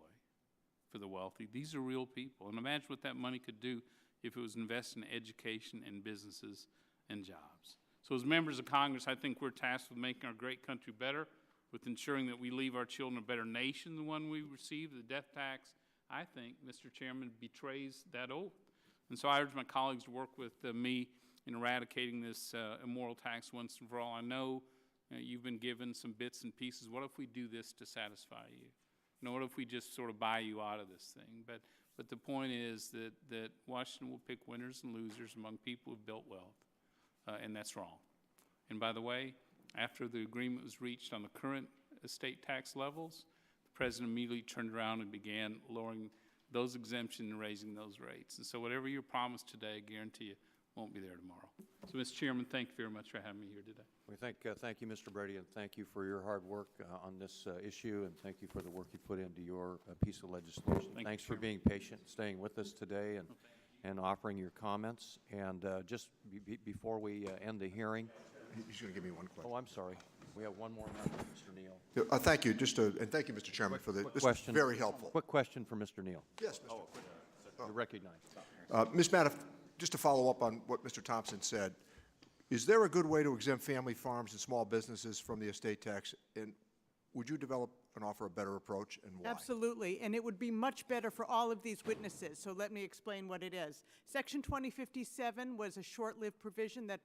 for the wealthy. These are real people. And imagine what that money could do if it was invested in education and businesses and jobs. So as members of Congress, I think we're tasked with making our great country better, with ensuring that we leave our children a better nation than the one we received. The death tax, I think, Mr. Chairman, betrays that oath. And so I urge my colleagues to work with me in eradicating this immoral tax once and for all. I know you've been given some bits and pieces. What if we do this to satisfy you? You know, what if we just sort of buy you out of this thing? But the point is that Washington will pick winners and losers among people who've built wealth, and that's wrong. And by the way, after the agreement was reached on the current estate tax levels, the president immediately turned around and began lowering those exemptions and raising those rates. And so whatever you promised today, I guarantee you won't be there tomorrow. So, Mr. Chairman, thank you very much for having me here today. We thank you, Mr. Brady, and thank you for your hard work on this issue, and thank you for the work you put into your piece of legislation. Thanks for being patient, staying with us today, and offering your comments. And just before we end the hearing. He's going to give me one question. Oh, I'm sorry. We have one more member, Mr. Neal. Thank you. And thank you, Mr. Chairman, for this. This is very helpful. Quick question for Mr. Neal. Yes, Mr. You're recognized. Ms. Madoff, just to follow up on what Mr. Thompson said, is there a good way to exempt family farms and small businesses from the estate tax? And would you develop and offer a better approach, and why? Absolutely, and it would be much better for all of these witnesses, so let me explain what it is. Section 2057 was a short-lived provision that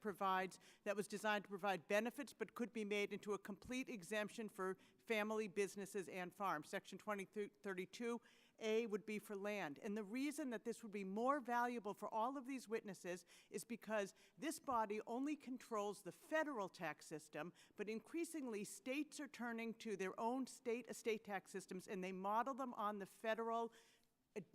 was designed to provide benefits but could be made into a complete exemption for family businesses and farms. Section 2032A would be for land. And the reason that this would be more valuable for all of these witnesses is because this body only controls the federal tax system, but increasingly states are turning to their own state estate tax systems, and they model them on the federal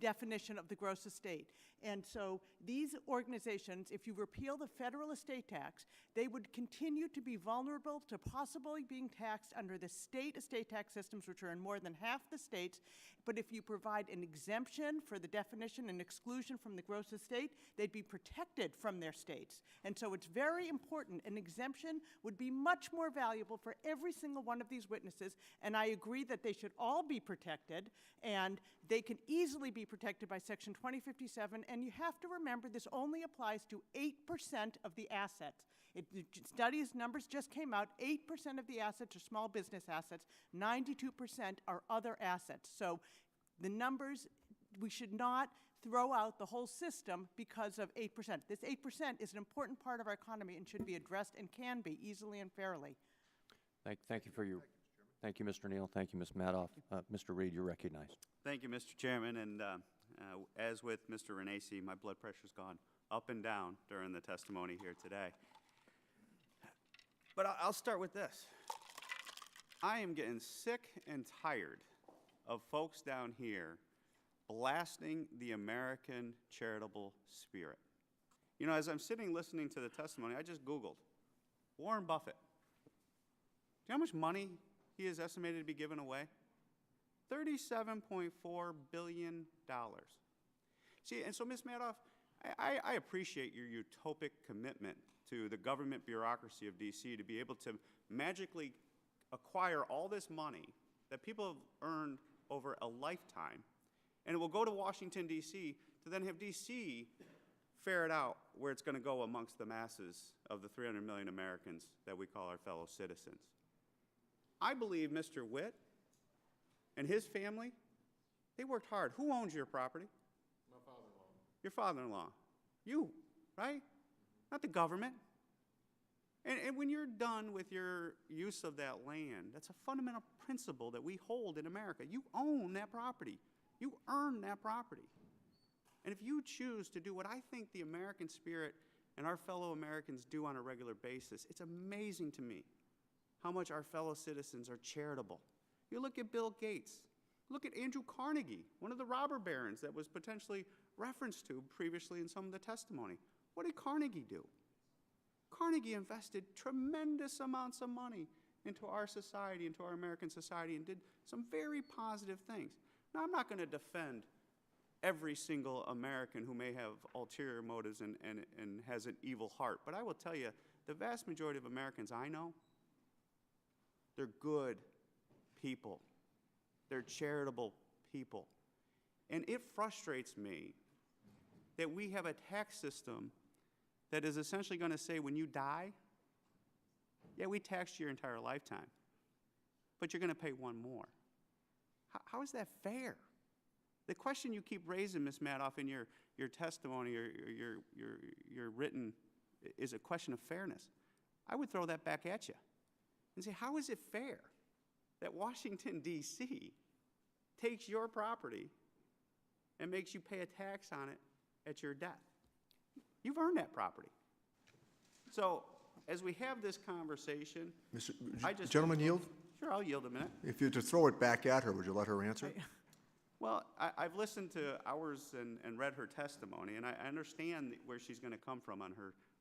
definition of the gross estate. And so these organizations, if you repeal the federal estate tax, they would continue to be vulnerable to possibly being taxed under the state estate tax systems, which are in more than half the states. But if you provide an exemption for the definition and exclusion from the gross estate, they'd be protected from their states. And so it's very important. An exemption would be much more valuable for every single one of these witnesses, and I agree that they should all be protected, and they can easily be protected by Section 2057, and you have to remember this only applies to 8% of the assets. Studies numbers just came out, 8% of the assets are small business assets, 92% are other assets. So the numbers, we should not throw out the whole system because of 8%. This 8% is an important part of our economy and should be addressed and can be easily and fairly. Thank you for your, thank you, Mr. Neal. Thank you, Ms. Madoff. Mr. Reed, you're recognized. Thank you, Mr. Chairman. And as with Mr. Renacci, my blood pressure's gone up and down during the testimony here today. But I'll start with this. I am getting sick and tired of folks down here blasting the American charitable spirit. You know, as I'm sitting listening to the testimony, I just Googled Warren Buffett. Do you know how much money he is estimated to be giving away? $37.4 billion. See, and so, Ms. Madoff, I appreciate your utopic commitment to the government bureaucracy of D.C. to be able to magically acquire all this money that people have earned over a lifetime, and it will go to Washington, D.C., to then have D.C. ferret out where it's going to go amongst the masses of the 300 million Americans that we call our fellow citizens. I believe Mr. Witt and his family, they worked hard. Who owns your property? My father-in-law. Your father-in-law. You, right? Not the government. And when you're done with your use of that land, that's a fundamental principle that we hold in America. You own that property. You earn that property. And if you choose to do what I think the American spirit and our fellow Americans do on a regular basis, it's amazing to me how much our fellow citizens are charitable. You look at Bill Gates. Look at Andrew Carnegie, one of the robber barons that was potentially referenced to previously in some of the testimony. What did Carnegie do? Carnegie invested tremendous amounts of money into our society, into our American society, and did some very positive things. Now, I'm not going to defend every single American who may have ulterior motives and has an evil heart, but I will tell you, the vast majority of Americans I know, they're good people. They're charitable people. And it frustrates me that we have a tax system that is essentially going to say when you die, yeah, we taxed your entire lifetime, but you're going to pay one more. How is that fair? The question you keep raising, Ms. Madoff, in your testimony or your written is a question of fairness. I would throw that back at you and say, how is it fair that Washington, D.C. takes your property and makes you pay a tax on it at your death? You've earned that property. So as we have this conversation, Gentlemen, yield? Sure, I'll yield a minute. If you were to throw it back at her, would you let her answer? Well, I've listened to hours and read her testimony, and I understand where she's going to come from on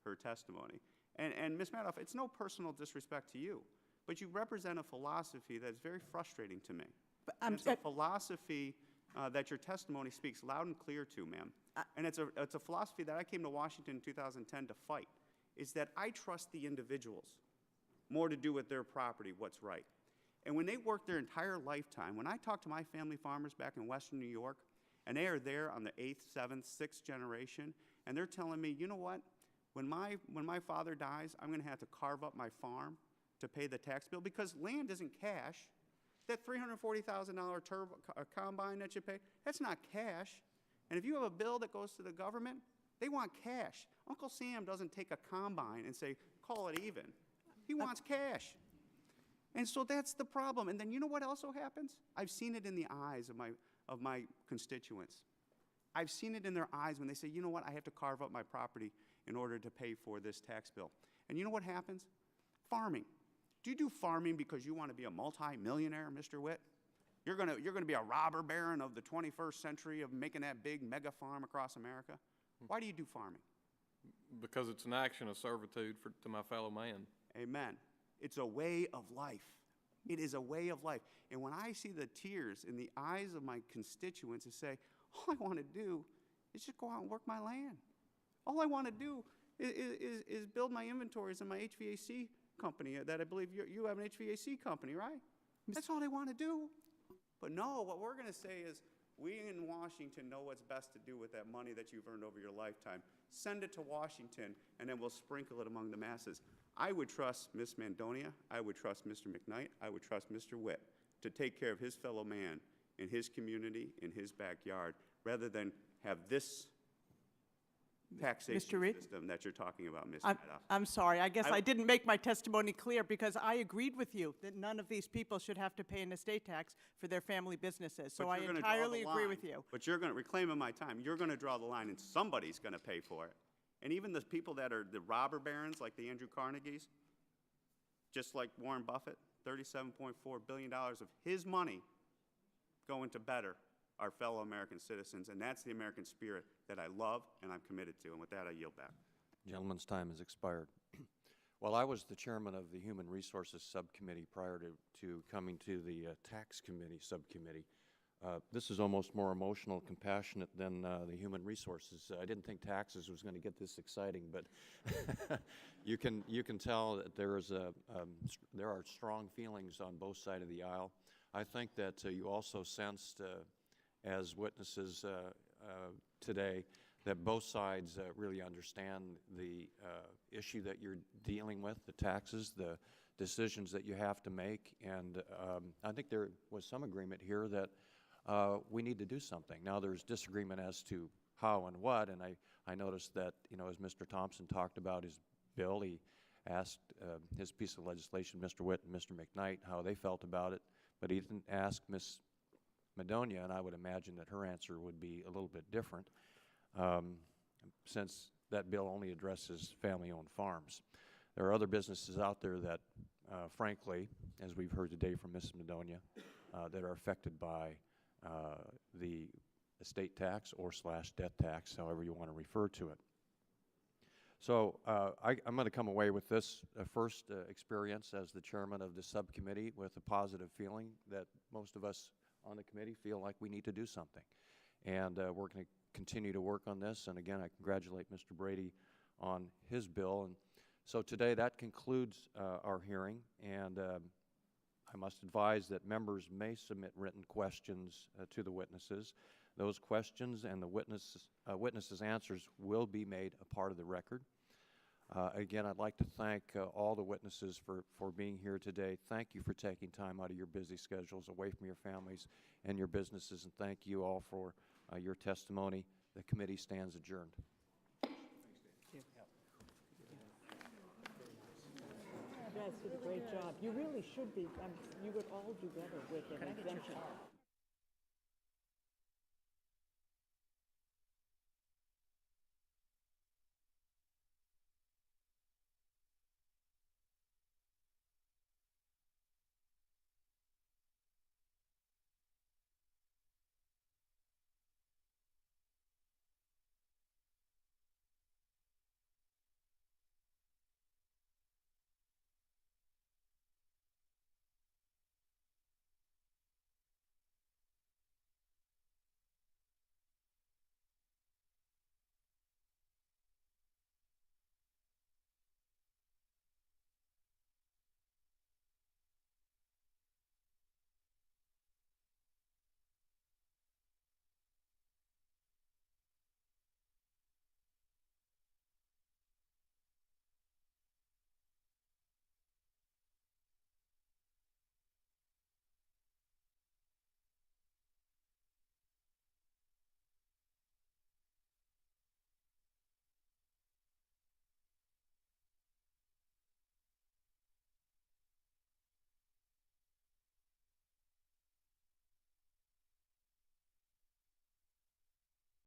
her testimony. And Ms. Madoff, it's no personal disrespect to you, but you represent a philosophy that's very frustrating to me. And it's a philosophy that your testimony speaks loud and clear to, ma'am. And it's a philosophy that I came to Washington in 2010 to fight, is that I trust the individuals more to do with their property what's right. And when they work their entire lifetime, when I talk to my family farmers back in Western New York, and they are there on the 8th, 7th, 6th generation, and they're telling me, you know what, when my father dies, I'm going to have to carve up my farm to pay the tax bill because land isn't cash. That $340,000 combine that you pay, that's not cash. And if you have a bill that goes to the government, they want cash. Uncle Sam doesn't take a combine and say, call it even. He wants cash. And so that's the problem. And then you know what also happens? I've seen it in the eyes of my constituents. I've seen it in their eyes when they say, you know what, I have to carve up my property in order to pay for this tax bill. And you know what happens? Farming. Do you do farming because you want to be a multi-millionaire, Mr. Witt? You're going to be a robber baron of the 21st century of making that big mega farm across America? Why do you do farming? Because it's an action of servitude to my fellow man. Amen. It's a way of life. It is a way of life. And when I see the tears in the eyes of my constituents who say, all I want to do is just go out and work my land. All I want to do is build my inventories in my HVAC company that I believe you have an HVAC company, right? That's all they want to do. But no, what we're going to say is we in Washington know what's best to do with that money that you've earned over your lifetime. Send it to Washington, and then we'll sprinkle it among the masses. I would trust Ms. Mandonia, I would trust Mr. McKnight, I would trust Mr. Witt to take care of his fellow man in his community, in his backyard, rather than have this taxation system that you're talking about, Ms. Madoff. I'm sorry. I guess I didn't make my testimony clear because I agreed with you that none of these people should have to pay an estate tax for their family businesses. So I entirely agree with you. But you're going to reclaim my time. You're going to draw the line, and somebody's going to pay for it. And even the people that are the robber barons, like the Andrew Carnegies, just like Warren Buffett, $37.4 billion of his money going to better our fellow American citizens, and that's the American spirit that I love and I'm committed to. And with that, I yield back. Gentleman's time has expired. Well, I was the chairman of the Human Resources Subcommittee prior to coming to the Tax Committee Subcommittee. This is almost more emotional, compassionate than the Human Resources. I didn't think taxes was going to get this exciting, but you can tell that there are strong feelings on both sides of the aisle. I think that you also sensed, as witnesses today, that both sides really understand the issue that you're dealing with, the taxes, the decisions that you have to make, and I think there was some agreement here that we need to do something. Now there's disagreement as to how and what, and I noticed that, as Mr. Thompson talked about his bill, he asked his piece of legislation, Mr. Witt and Mr. McKnight, how they felt about it, but he didn't ask Ms. Madonia, and I would imagine that her answer would be a little bit different, since that bill only addresses family-owned farms. There are other businesses out there that, frankly, as we've heard today from Ms. Madonia, that are affected by the estate tax or / death tax, however you want to refer to it. So I'm going to come away with this first experience as the chairman of the subcommittee with a positive feeling that most of us on the committee feel like we need to do something. And we're going to continue to work on this. And again, I congratulate Mr. Brady on his bill. And so today that concludes our hearing. And I must advise that members may submit written questions to the witnesses. Those questions and the witnesses' answers will be made a part of the record. Again, I'd like to thank all the witnesses for being here today. Thank you for taking time out of your busy schedules away from your families and your businesses, and thank you all for your testimony. The committee stands adjourned. You guys did a great job. You really should be. You would all do better with an exemption.